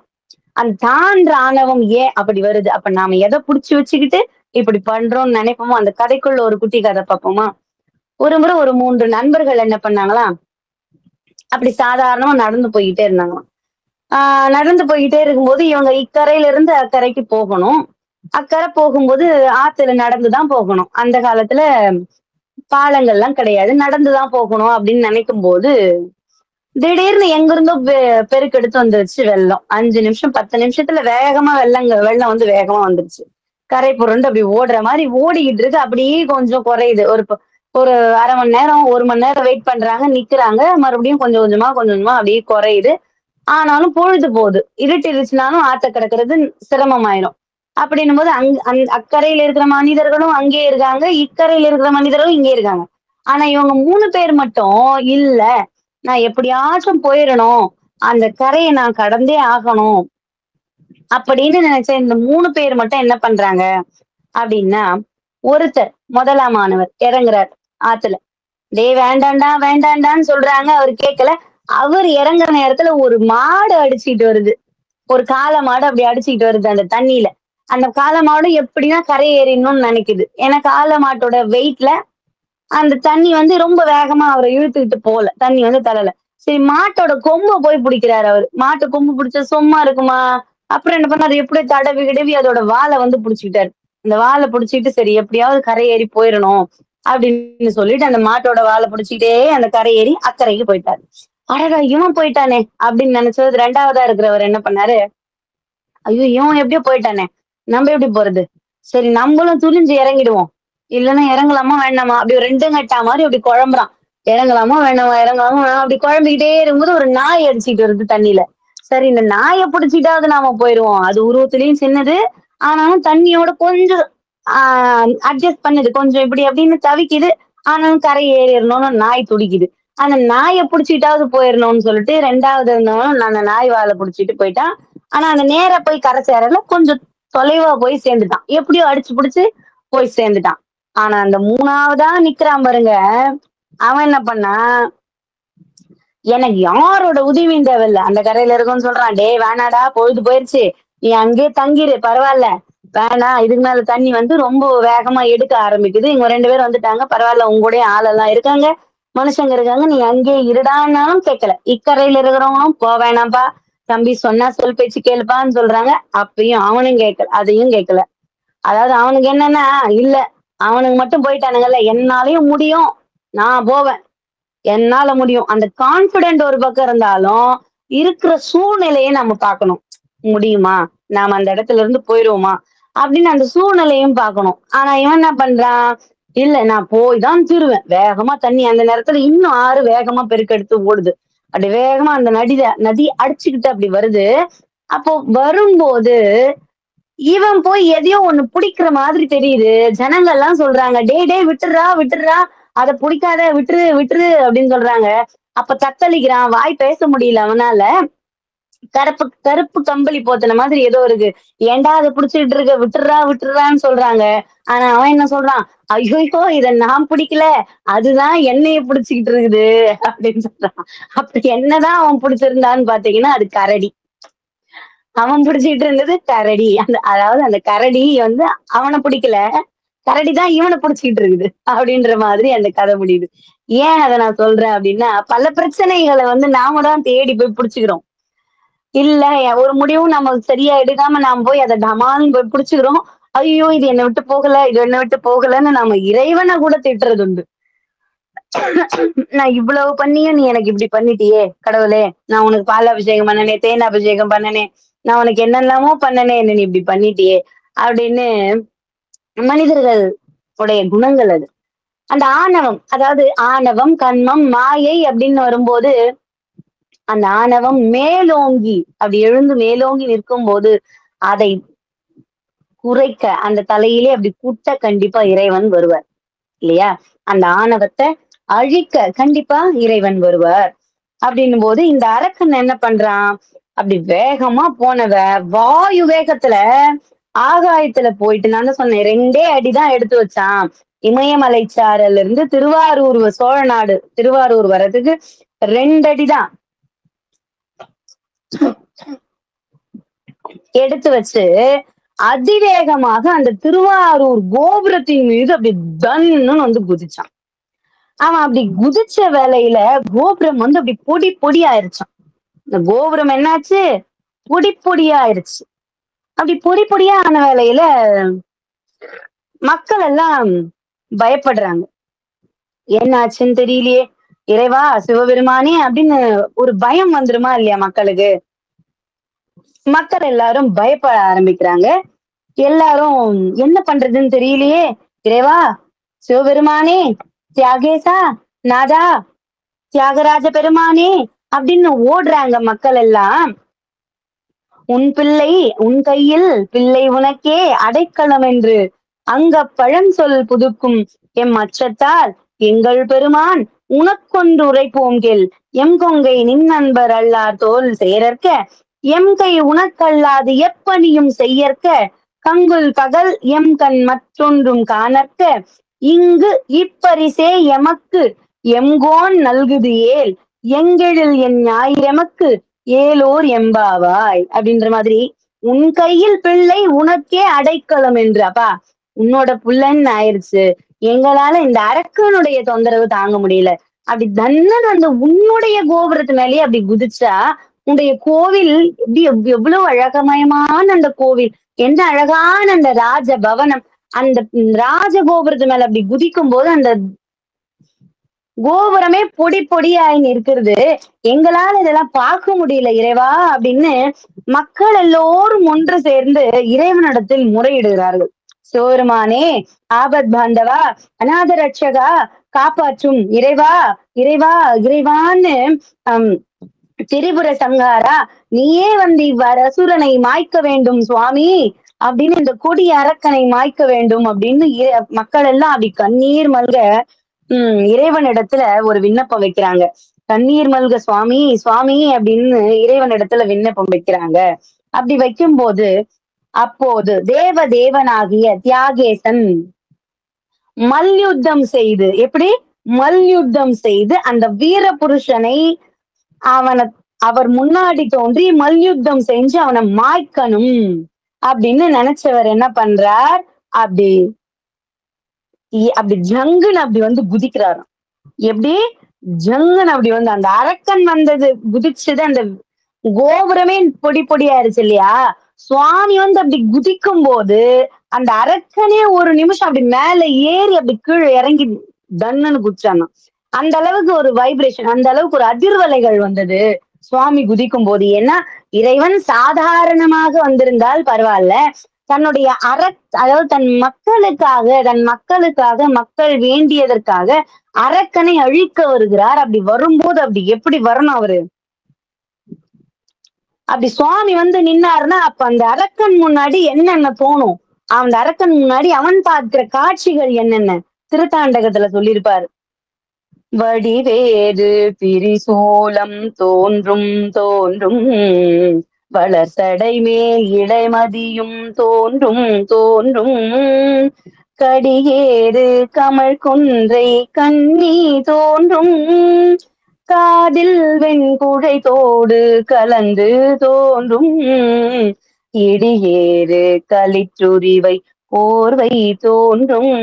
அந்த தான்ற ஆணவம் ஏன் அப்படி வருது? அப்ப நாம எத புடிச்சு வச்சுக்கிட்டு இப்படி பண்றோம்னு நினைப்போமோ, அந்த கதைக்குள்ள ஒரு குட்டி கதை பார்ப்போமா? ஒரு முறை ஒரு 3 நண்பர்கள் என்ன பண்ணாங்களாம், அப்படி சாதாரணமா நடந்து போய்க்கிட்டே இருந்தாங்களாம். நடந்து போய்க்கிட்டே இருக்கும்போது இவங்க இக்கரையில இருந்து அக்கரைக்கு போகணும். அக்கரை போகும்போது ஆத்துல நடந்து தான் போகணும். அந்த காலத்துல பாலங்கள்லாம் கிடையாது. நடந்து தான் போகணும் அப்படின்னு நினைக்கும்போது, திடீர்னு எங்கிருந்தோ பெருக்கெடுத்து வந்துருச்சு வெள்ளம். 5 நிமிஷம், 10 நிமிஷத்துல வேகமா வெள்ளம் வந்து வேகமா வந்துருச்சு. கரை புரண்டு அப்படி ஓடுற மாரி ஓடிக்கிட்டு இருக்கு. அப்படியே கொஞ்சம் குறையுது. ஒரு 1/2 மணி நேரம், 1 மணி நேரம் வெயிட் பண்றாங்க, நிக்கிறாங்க. மறுபடியும் கொஞ்சம் கொஞ்சமா, கொஞ்சம் கொஞ்சமா அப்படியே குறையுது. ஆனாலும் பொழுது போகுது. இருட்டிருச்சுனாலும் ஆத்த கடக்கிறது சிரமமாயிரும். அப்படின்னும்போது அக்கரையில இருக்கிற மனிதர்களும் அங்கேயே இருக்காங்க. இக்கரையில இருக்கிற மனிதர்களும் இங்கே இருக்காங்க. ஆனா இவங்க 3 பேர் மட்டும், இல்ல நான் எப்படியாச்சும் போயிரணும். அந்த கரைய நான் கடந்தே ஆகணும். அப்படின்னு நினைச்ச இந்த 3 பேர் மட்டும் என்ன பண்றாங்க அப்படின்னா, ஒருத்தர் 1ஆம் மாணவர் இறங்குறார் ஆத்துல. டேய் வேண்டான்டா, வேண்டான்டான்னு சொல்றாங்க. அவரு கேட்கல. அவர் இறங்குற நேரத்துல ஒரு மாடு அடிச்சுட்டு வருது. ஒரு காளை மாடு அப்படி அடிச்சுக்கிட்டு வருது அந்த தண்ணியில. அந்த காளை மாடும் எப்படின்னா கரை ஏறிடணும்னு நினைக்குது. ஏன்னா காளை மாட்டோட வெயிட்ல அந்த தண்ணி வந்து ரொம்ப வேகமா அவரை இழுத்துக்கிட்டு போல. தண்ணி வந்து தள்ளல. சரி மாட்டோட கொம்ப போய் பிடிக்கிறாரு அவரு. மாட்டு கொம்பு பிடிச்சா சும்மா இருக்குமா? அப்புறம் என்ன பண்ணாரு, எப்படியோ தடவி கிடவி அதோட வால வந்து புடிச்சுக்கிட்டாரு. அந்த வால புடிச்சுக்கிட்டு சரி எப்படியாவது கரை ஏறி போயிரணும் அப்படின்னு சொல்லிட்டு அந்த மாட்டோட வால புடிச்சுக்கிட்டே அந்த கரை ஏறி அக்கறைக்கு போயிட்டாரு. அடடா இவன் போயிட்டானே அப்படின்னு நினைச்சது 2வதா இருக்கிறவர் என்ன பண்ணாரு, ஐயோ இவன் எப்படியோ போயிட்டானே நம்ம எப்படி போறது, சரி நம்மளும் துணிஞ்சு இறங்கிடுவோம், இல்லைன்னா இறங்கலாமா வேண்டாமா அப்படி ஒரு 2 கட்டா மாதிரி அப்படி குழம்புறான். இறங்கலாமா வேணாமா இறங்கலாமா வேணாம் அப்படி குழம்பிக்கிட்டே இருக்கும்போது ஒரு நாய் அடிச்சிட்டு வருது தண்ணியில. சரி இந்த நாயை பிடிச்சிட்டாவது நாம போயிருவோம், அது உருவத்திலயும் சின்னது, ஆனாலும் தண்ணியோட கொஞ்சம் அட்ஜஸ்ட் பண்ணுது கொஞ்சம் இப்படி அப்படின்னு தவிக்குது. ஆனாலும் கரை ஏறிடணும்னு நாய் துடிக்குது. அந்த நாயை பிடிச்சிட்டாவது போயிடணும்னு சொல்லிட்டு 2வது இருந்தவனும் அந்த நாய் வாழை பிடிச்சிட்டு போயிட்டான். ஆனா அந்த நேரா போய் கரை சேரல, கொஞ்சம் தொலைவா போய் சேர்ந்துட்டான். எப்படியோ அடிச்சு புடிச்சு போய் சேர்ந்துட்டான். ஆனா அந்த 3வதா நிக்கிறான் பாருங்க, அவன் என்ன பண்ணான், எனக்கு யாரோட உதவியும் தேவையில்ல. அந்த கரையில இருக்கும்னு சொல்றான். டேய் வேணாடா பொழுது போயிருச்சு. நீ அங்கேயே தங்கிரு பரவாயில்ல. வேணாம் இதுக்கு மேல தண்ணி வந்து ரொம்ப வேகமா எடுக்க ஆரம்பிக்குது. இவங்க 2 பேரும் வந்துட்டாங்க. பரவாயில்ல உங்க கூடயே ஆளெல்லாம் இருக்காங்க. மனுஷங்க இருக்காங்க. நீ அங்கேயே இருடான்னாலும் கேட்கல. இக்கரையில இருக்கிறவங்களும் போ வேணாம்ப்பா. தம்பி சொன்னா சொல் பேச்சு கேளுப்பான்னு சொல்றாங்க. அப்பயும் அவனும் கேட்கல. அதையும் கேட்கல. அதாவது அவனுக்கு என்னன்னா, இல்ல அவனுக்கு மட்டும் போயிட்டானுங்கல்ல என்னாலயும் முடியும். நான் போவேன். என்னால முடியும். அந்த கான்ஃபிடென்ட் ஒரு பக்கம் இருந்தாலும், இருக்கிற சூழ்நிலையை நம்ம பார்க்கணும். முடியுமா? நாம அந்த இடத்துல இருந்து போயிருவோமா? அப்படின்னு அந்த சூழ்நிலையும் பார்க்கணும். ஆனா இவன் என்ன பண்றான்? இல்ல நான் போய் தான் தீருவேன். வேகமா தண்ணி அந்த நேரத்துல இன்னும் ஆறு வேகமா பெருக்கெடுத்து ஓடுது. அப்படி வேகமா அந்த நதி அடிச்சுக்கிட்டு அப்படி வருது. அப்போ வரும்போது இவன் போய் எதையோ ஒண்ணு புடிக்கிற மாதிரி தெரியுது. ஜனங்க எல்லாம் சொல்றாங்க, "டேய் டேய் விட்டுடுறா, விட்டுடுறா. அத புடிக்காத விட்டுரு, விட்டுரு" அப்படின்னு சொல்றாங்க. அப்ப தத்தளிக்கிறான். வாய் பேச முடியல அவனால. கருப்பு கருப்பு கம்பளி போத்துன மாதிரி ஏதோ இருக்கு. "ஏன்டா அத புடிச்சுக்கிட்டு இருக்க? விட்டுடுறா, விட்டுடுறான்னு" சொல்றாங்க. ஆனா அவன் என்ன சொல்றான், "ஐய்யய்யோ! இத நான் பிடிக்கல. அதுதான் என்னைய புடிச்சுக்கிட்டு இருக்குது" அப்படின்னு சொல்றான். அப்ப என்னதான் அவன் புடிச்சிருந்தான்னு பாத்தீங்கன்னா, அது கரடி. அவன் பிடிச்சிட்டு இருந்தது கரடி. அதாவது அந்த கரடி வந்து அவன பிடிக்கல. கரடி தான் இவன பிடிச்சுக்கிட்டு இருக்குது. அப்படின்ற மாதிரி அந்த கதை முடியுது. ஏன் அத நான் சொல்றேன் அப்படின்னா, பல பிரச்சனைகள வந்து நாம தான் தேடி போய் புடிச்சுக்கிறோம். இல்ல ஒரு முடிவும் நம்ம சரியா எடுக்காம நாம போய் அத டமால்னு போய் புடிச்சுக்கிறோம். ஐயோ! இது என்ன விட்டு போகல, இது என்ன விட்டு போகலன்னு நம்ம இறைவன கூட திட்டுறது உண்டு. நான் இவ்வளவு பண்ணியும் நீ எனக்கு இப்படி பண்ணிட்டியே கடவுளே! நான் உனக்கு பால் அபிஷேகம் பண்ணனே, தேன் அபிஷேகம் பண்ணனே, நான் உனக்கு என்னென்னமோ பண்ணனே, என்ன நீ இப்படி பண்ணிட்டியே! அப்படின்னு மனிதர்கள் உடைய குணங்கள் அது. அந்த ஆணவம், அதாவது ஆணவம், கன்மம், மாயை அப்படின்னு வரும்போது, அந்த ஆணவம் மேலோங்கி அப்படி எழுந்து மேலோங்கி நிற்கும்போது, அதை குறைக்க அந்த தலையிலே அப்படி குட்ட கண்டிப்பா இறைவன் வருவார். இல்லையா? அந்த ஆணவத்த அழிக்க கண்டிப்பா இறைவன் வருவார். அப்படின்னும் போது இந்த அரக்கன் என்ன பண்றான்? அப்படி வேகமா போனவ வாயு வேகத்துல ஆகாயத்துல போயிட்டு, நான் தான் சொன்னேன் 2 அடிதான் எடுத்து வச்சான். இமயமலை சாரல்ல இருந்து திருவாரூர் சோழநாடு திருவாரூர் வர்றதுக்கு 2 அடிதான் எடுத்து வச்சு அதிவேகமாக அந்த திருவாரூர் கோபுரத்தின் மீது அப்படி தன்னு வந்து குதிச்சான். அவன் அப்படி குதிச்ச வேலையில கோபுரம் வந்து அப்படி பொடி பொடி ஆயிருச்சான். இந்த கோபுரம் என்னாச்சு? பொடி பொடியா ஆயிருச்சு. அப்படி பொடி பொடியா ஆன வேலையில மக்கள் எல்லாம் பயப்படுறாங்க. என்ன ஆச்சுன்னு தெரியலையே, இறைவா சிவபெருமானே அப்படின்னு ஒரு பயம் வந்துருமா இல்லையா மக்களுக்கு? மக்கள் எல்லாரும் பயப்பட ஆரம்பிக்கிறாங்க. எல்லாரும் என்ன பண்றதுன்னு தெரியலையே, இறைவா சிவபெருமானே, தியாகேசா, நாதா, தியாகராஜ பெருமானே அப்படின்னு ஓடுறாங்க மக்கள் எல்லாம். உன் பிள்ளை உன் கையில் பிள்ளை உனக்கே அடைக்கலம் என்று அங்கப் பழஞ்சொல் புதுக்கும் எம் அச்சத்தால் எங்கள் பெருமான் உனக்கொன்று உரைப்போம் கேள். எம் கொங்கை நின் நண்பர் அல்லார் தோல் சேரற்க எம் கை உனக்கல்லாது எப்பணியும் செய்யற்க கங்குல் பகல் எம் கண் மற்றொன்றும் காணற்க இங்கு இப்பரிசே எமக்கு எம்கோன் நல்குது ஏல் எங்கெழில் என் ஞாயிறெமக்கு ஏலோர் எம்பாவாய் அப்படின்ற மாதிரி உன் கையில் பிள்ளை உனக்கே அடைக்கலம் என்று. அப்பா உன்னோட புள்ளன்னு ஆயிருச்சு, எங்களால இந்த அரக்கனுடைய தொந்தரவு தாங்க முடியல. அப்படி தன்னன் அந்த உன்னுடைய கோபுரத்து மேலேயே அப்படி குதிச்சா உன்னுடைய கோவில் எப்படி எவ்வளவு அழகமயமான அந்த கோவில், என்ன அழகான அந்த ராஜ பவனம், அந்த ராஜகோபுரத்து மேல அப்படி குதிக்கும் போது அந்த கோபுரமே பொடி பொடியாய் நிற்கிறது. எங்களால இதெல்லாம் பார்க்க முடியல இறைவா அப்படின்னு மக்கள் எல்லோரும் ஒன்று சேர்ந்து இறைவனிடத்தில் முறையிடுகிறார்கள். சிவபெருமானே, ஆபத் பாந்தவா, அநாத ரட்சகா, காப்பாற்றும் இறைவா, இறைவா, இறைவான்னு ஹம் திரிபுர சங்காரா, நீயே வந்து இவ்வாறு அசுரனை மாய்க்க வேண்டும் சுவாமி அப்படின்னு இந்த கொடிய அரக்கனை மாய்க்க வேண்டும் அப்படின்னு மக்கள் எல்லாம் அப்படி கண்ணீர் மல்க இறைவனிடத்துல ஒரு விண்ணப்பம் வைக்கிறாங்க. கண்ணீர் மல்க சுவாமி சுவாமி அப்படின்னு இறைவனிடத்துல விண்ணப்பம் வைக்கிறாங்க. அப்படி வைக்கும்போது அப்போது தேவ தேவனாகிய தியாகேசன் மல்யுத்தம் செய்து, எப்படி மல்யுத்தம் செய்து அந்த வீர புருஷனை அவனை அவர் முன்னாடி தோன்றி மல்யுத்தம் செஞ்சு அவனை மாய்க்கணும் அப்படின்னு நினைச்சவர் என்ன பண்றார், அப்படி அப்படி ஜங்குன்னு அப்படி வந்து குதிக்கிறாராம். எப்படி ஜங்குன்னு அப்படி வந்து அந்த அரக்கன் வந்தது குதிச்சது அந்த கோபுரமே பொடி பொடி ஆயிருச்சு இல்லையா, சுவாமி வந்து அப்படி குதிக்கும் போது அந்த அரக்கனே ஒரு நிமிஷம் அப்படி மேல ஏறி அப்படி கீழே இறங்கி தன்னுன்னு குதிச்சானா. அந்த அளவுக்கு ஒரு வைப்ரேஷன், அந்த அளவுக்கு ஒரு அதிர்வலைகள் வந்தது சுவாமி குதிக்கும் போது. ஏன்னா இறைவன் சாதாரணமாக வந்திருந்தால் பரவாயில்ல, தன்னுடைய அதாவது தன் மக்களுக்காக மக்கள் வேண்டியதற்காக அரக்கனை அழிக்க வருகிறார். அப்படி வரும்போது அப்படி எப்படி வரணும் அவரு, அப்படி சுவாமி வந்து நின்னாருன்னா அப்ப அந்த அரக்கன் முன்னாடி என்னென்ன தோணும், அந்த அரக்கன் முன்னாடி அவன் பார்க்கிற காட்சிகள் என்னென்ன திருத்தாண்டகத்துல சொல்லியிருப்பாரு. வடிவேறு திரிசூலம் தோன்றும் தோன்றும் வளர்சடை மேல் இடைமதியும் தோன்றும் தோன்றும் கடியேறு கமல் கொன்றை கண்ணி தோன்றும் காதில் வெண்குழை தோடு கலந்து தோன்றும் இடியேறு களிற்றுரிவை போர்வை தோன்றும்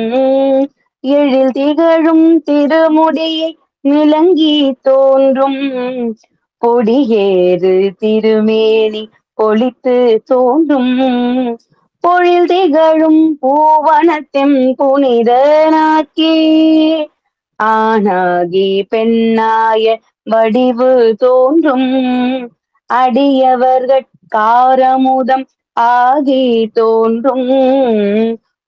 எழில் திகழும் திருமுடியை விளங்கி தோன்றும் பொடியேறு திருமேனி பொழித்து தோன்றும் பொழில் திகழும் பூவனத்தெம் புனிதனாக்கி ஆனாகி பெண்ணாய வடிவு தோன்றும் அடியவர்கட்காரமுதம் ஆகி தோன்றும்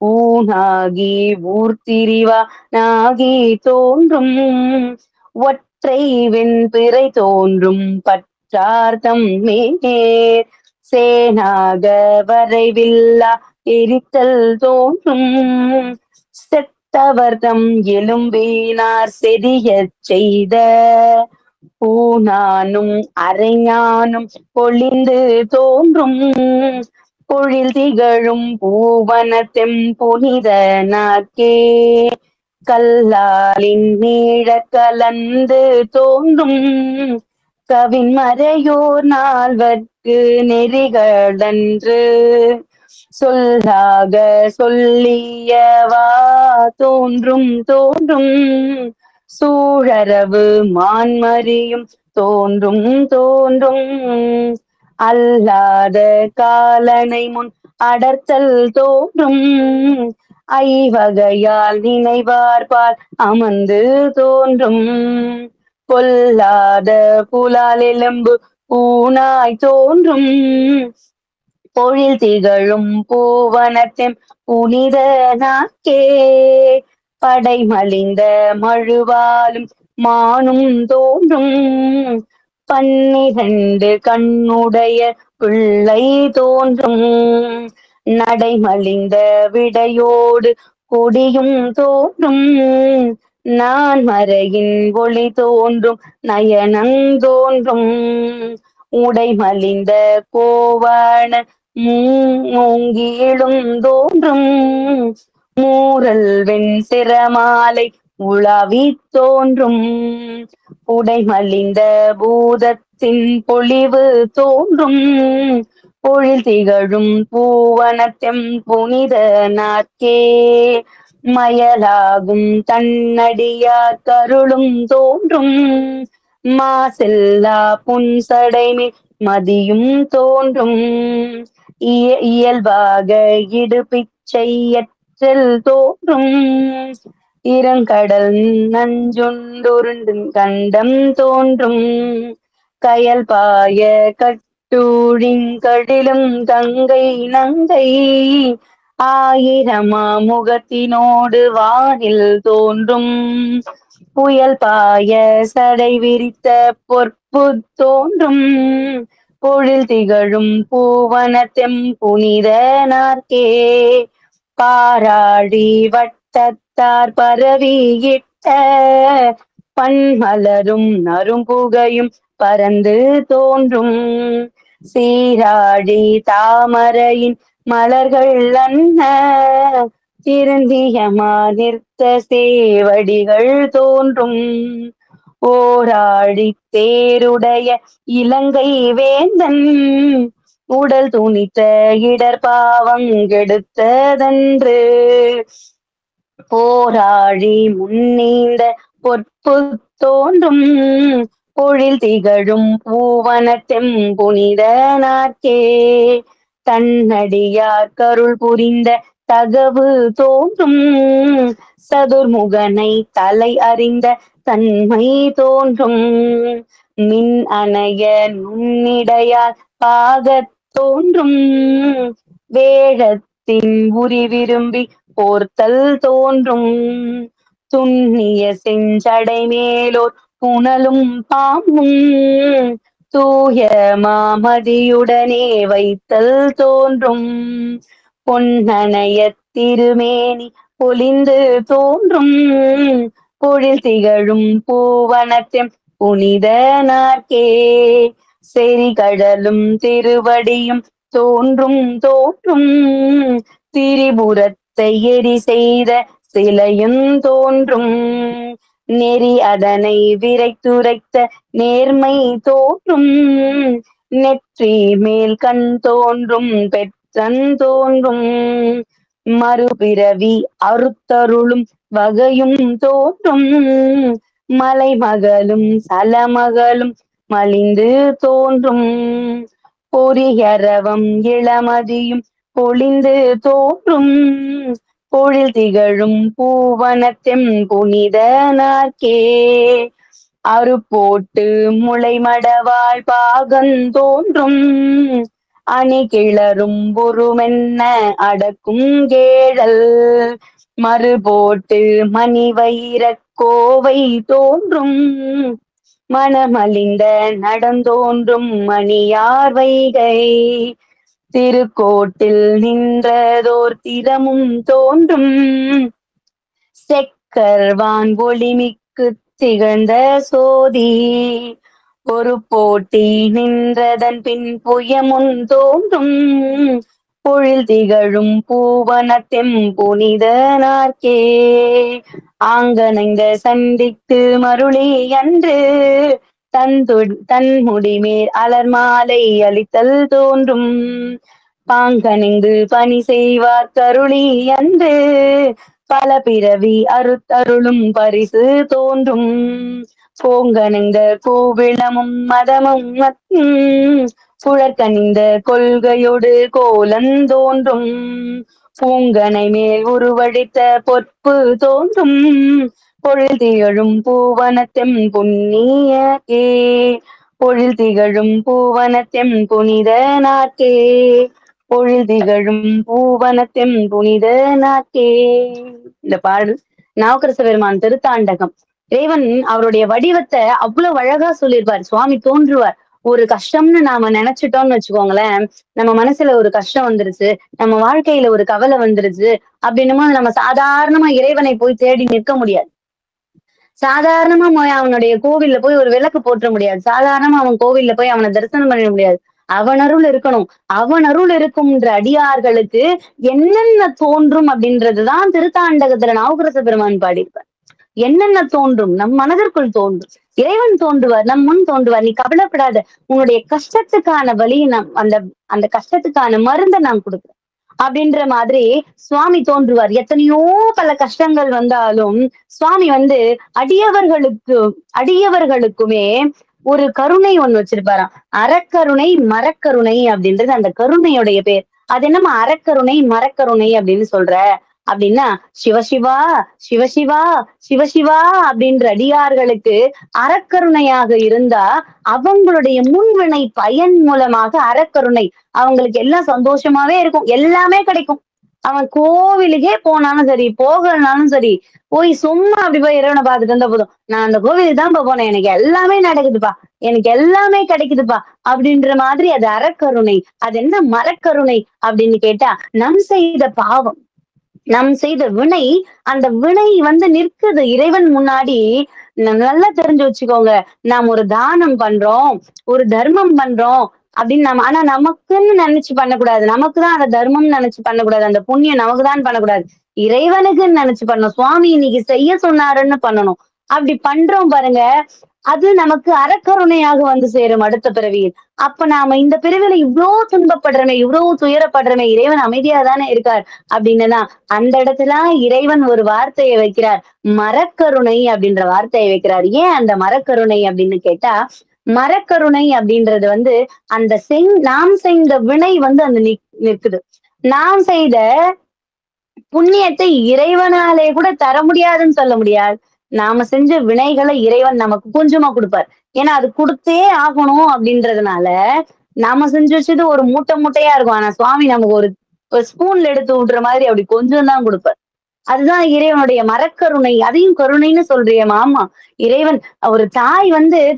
ஊனாகி ஊர்த்திரிவா நாகி தோன்றும் ஒற்றை வெண்பிறை தோன்றும் பற்றார்த்தம் மேர் சேனாக வரைவில்லா எரித்தல் தோன்றும் செத்தவர்தம் எலும்பினார் செறியச் செய்த பூஞானும் அரைஞானும் பொழிந்து தோன்றும் பொழில் திகழும் பூவனத்தெம் புனித நாக்கே கல்லாலின் நீழற் கலந்து தோன்றும் கவின்மறையோர் நால்வர்க்கு நெறிகளன்று சொல்லாக சொல்லியவா தோன்றும் சூழரவு மான்மறியும் தோன்றும் அல்லாத காலனை முன் அடர்த்தல் தோன்றும் ஐவகையால் நினைவார்பால் அமர்ந்து தோன்றும் பொல்லாத புலால் எலும்பு பூனாய் தோன்றும் பொழில் திகழும் பூவனத்தெம் புனித நாக்கே படைமலிந்த மழுவாலும் மானும் தோன்றும் பன்னிரண்டு கண்ணுடைய பிள்ளை தோன்றும் நடைமலிந்த விடையோடு கொடியும் தோன்றும் நான் மறையின் ஒளி தோன்றும் நயனந்தோன்றும் உடைமலிந்த கோவண மூங்கிலும் தோன்றும் மூரல் வெண் சிரமாலை உலாவி தோன்றும் உடைமலிந்த பூதத்தின் பொலிவு தோன்றும் பொழில் திகழும் பூவனத்தெம் புனித நாக்கே மயலாகும் தன்னடியார் கருளும் தோன்றும் மாசெல்லா புன்சடைமே மதியும் தோன்றும் இயல்பாக இடுபிச்சையற்றல் தோன்றும் இரங்கடல் நஞ்சுண்டுருண்டு கண்டம் தோன்றும் கயல் பாய கட்டூழிங்கடிலும் கங்கை நங்கை ஆயிரமா முகத்தினோடு வானில் தோன்றும் புயல் பாய சடை விரித்த பொற்பு தோன்றும் பொழில் திகழும் பூவனத்தெம் புனித நாற்கே பாராழி வட்டத்தார் பரவியிட்ட பன்மலரும் நறும்புகையும் பறந்து தோன்றும் சீராழி தாமரையின் மலர்கள் அன்ன திருந்தியமா நிற்க சேவடிகள் தோன்றும் ஓராழி தேருடைய இலங்கை வேந்தன் உடல் துணித்த இடர்பாவங்கெடுத்ததன்று போராழி முன்னீந்த பொற்பு தோன்றும் பொழில் திகழும் பூவனத்தெம் புனித நாற்கே தன்னடியார் கருள் புரிந்த தகவு தோன்றும் சதுர்முகனை தலை அறிந்த தன்மை தோன்றும் மின் அணைய நுண்ணிடையால் பாகத் தோன்றும் வேழத்தின் உரி விரும்பி போர்த்தல் தோன்றும் துண்ணிய செஞ்சடை மேலோர் புனலும் பாம்பும் தூய மாமதியுடனே வைத்தல் தோன்றும் பொன்னணைய திருமேனி பொலிந்து தோன்றும் பொழில் திகழும் பூவனத்தெம் புனித நாற்கே செறிகடலும் திருவடியும் தோன்றும் திரிபுரத்தை எரி செய்த சிலையும் தோன்றும் நெறி அதனை விரைத்துரைத்த நேர்மை தோன்றும் நெற்றி மேல் கண் தோன்றும் பெற்றன் தோன்றும் மறுபிறவி அறுத்தருளும் வகையும் தோன்றும் மலைமகளும் சலமகளும் மலிந்து தோன்றும் பொறியரவம் இளமதியும் பொழிந்து தோன்றும் பொழில் திகழும் பூவனத்தெம் புனித நாற்கே அறுபோட்டு முளைமடவாள் பாகந் தோன்றும் அணி கிளரும் புருமென்ன அடக்கும் கேழல் மறுபோட்டு மணி வைரக் கோவை தோன்றும் மணமலிந்த நடந்தோன்றும் மணியார் வைகை திருக்கோட்டில் நின்றதோர் திறமும் தோன்றும் செக்கர்வான் ஒளிமிக்கு திகழ்ந்த சோதி ஒரு போட்டி நின்றதன் பின் புயமுன் தோன்றும் பொழில் திகழும் பூவனத்தெம் புனிதனார்க்கே ஆங்கனைந்த சண்டிக்கு மருளி அன்று தன் முடிமேல் அலர் மாலை அளித்தல் தோன்றும் பாங்கணிந்து பணி செய்வார் கருளி அன்று பல பிறவி அருத்தருளும் பரிசு தோன்றும் போங்கணிந்த கோவிளமும் மதமும் சுழற்கணிந்த கொள்கையோடு கோலந்தோன்றும் பூங்கனை மேல் உருவழித்த பொற்பு தோன்றும் பொழில் திகழும் பூவனத்தெம் புண்ணியக்கே பொழில் திகழும் பூவனத்தெம் புனித நாட்கே பொழில் திகழும் பூவனத்தெம் புனித நாட்கே. இந்த பாடல் நாவுக்கரசு பெருமான் திருத்தாண்டகம். இறைவன் அவருடைய வடிவத்தை அவ்வளவு அழகா சொல்லியிருப்பார். சுவாமி தோன்றுவார். ஒரு கஷ்டம்னு நாம நினைச்சிட்டோம்னு வச்சுக்கோங்களேன், நம்ம மனசுல ஒரு கஷ்டம் வந்துருச்சு, நம்ம வாழ்க்கையில ஒரு கவலை வந்துருச்சு அப்படின்னும் நம்ம சாதாரணமா இறைவனை போய் தேடி நிற்க முடியாது. சாதாரணமா போய் அவனுடைய கோவில்ல போய் ஒரு விளக்கு போற்ற முடியாது. சாதாரணமா அவன் கோவில்ல போய் அவனை தரிசனம் பண்ண முடியாது. அவன் அருள் இருக்கணும். அவன் அருள் இருக்கும்ன்ற அடியார்களுக்கு என்னென்ன தோன்றும் அப்படின்றதுதான் திருத்தாண்டகத்துல நாவுக்கரசு பெருமான் பாடியிருப்பார். என்னென்ன தோன்றும் நம் மனதிற்குள் தோன்றும். இறைவன் தோன்றுவார், நம் முன் தோன்றுவார். நீ கவலைப்படாத, உன்னுடைய கஷ்டத்துக்கான வழி நம் அந்த அந்த கஷ்டத்துக்கான மருந்தை நான் கொடுக்குறேன் அப்படின்ற மாதிரி சுவாமி தோன்றுவார். எத்தனையோ பல கஷ்டங்கள் வந்தாலும் சுவாமி அடியவர்களுக்குமே ஒரு கருணை ஒண்ணு வச்சிருப்பாராம். அறக்கருணை மரக்கருணை அப்படின்றது அந்த கருணையுடைய பேர். அது என்னமா அறக்கருணை மரக்கருணை அப்படின்னு சொல்ற அப்படின்னா, சிவசிவா சிவசிவா சிவசிவா அப்படின்ற அடியார்களுக்கு அறக்கருணையாக இருந்தா அவங்களுடைய முன்வினை பயன் மூலமாக அறக்கருணை அவங்களுக்கு எல்லாம் சந்தோஷமாவே இருக்கும், எல்லாமே கிடைக்கும். அவன் கோவிலுக்கே போனாலும் சரி, போகலனாலும் சரி, போய் சும்மா அப்படி போய் இறைவனை பார்த்துட்டு இருந்தா போதும். நான் அந்த கோவிலுக்கு தான் போனேன், எனக்கு எல்லாமே நடக்குதுப்பா, எனக்கு எல்லாமே கிடைக்குதுப்பா அப்படின்ற மாதிரி அது அறக்கருணை. அது என்ன மரக்கருணை அப்படின்னு கேட்டா, நம் செய்த பாவம், நம் செய்த வினை, அந்த வினை நிற்குது இறைவன் முன்னாடி. நல்லா தெரிஞ்சு வச்சுக்கோங்க. நாம் ஒரு தானம் பண்றோம், ஒரு தர்மம் பண்றோம் அப்படின்னு ஆனா நமக்குன்னு நினைச்சு பண்ணக்கூடாது. நமக்குதான் அந்த தர்மம் நினைச்சு பண்ணக்கூடாது. அந்த புண்ணியம் நமக்குதான் பண்ணக்கூடாது. இறைவனுக்குன்னு நினைச்சு பண்ணணும். சுவாமி இன்னைக்கு செய்ய சொன்னாருன்னு பண்ணணும். அப்படி பண்றோம் பாருங்க, அது நமக்கு அறக்கருணையாக சேரும் அடுத்த பிறவியில். அப்ப நாம இந்த பிறவில இவ்வளவு துன்பப்படுறமே, இவ்வளவு துயரப்படுறமே, இறைவன் அமைதியா தானே இருக்கார் அப்படின்னுதான் அந்த இடத்துல இறைவன் ஒரு வார்த்தையை வைக்கிறார். மரக்கருணை அப்படின்ற வார்த்தையை வைக்கிறார். ஏன் அந்த மரக்கருணை அப்படின்னு கேட்டா, மரக்கருணை அப்படின்றது அந்த நாம் செய்த வினை அந்த நிற்குது. நாம் செய்த புண்ணியத்தை இறைவனாலே கூட தர முடியாதுன்னு சொல்ல முடியாது. நாம செஞ்ச வினைகளை இறைவன் நமக்கு கொஞ்சமா கொடுப்பார். ஏன்னா அது கொடுத்தே ஆகணும் அப்படின்றதுனால நாம செஞ்சு வச்சது ஒரு மூட்டை மூட்டையா இருக்கும். ஆனா சுவாமி நமக்கு ஒரு ஸ்பூன்ல எடுத்து விடுற மாதிரி அப்படி கொஞ்சம் தான் கொடுப்பார். அதுதான் இறைவனுடைய மரக்கருணை. அதையும் கருணைன்னு சொல்றியேம்மா? ஆமா. இறைவன் ஒரு தாய்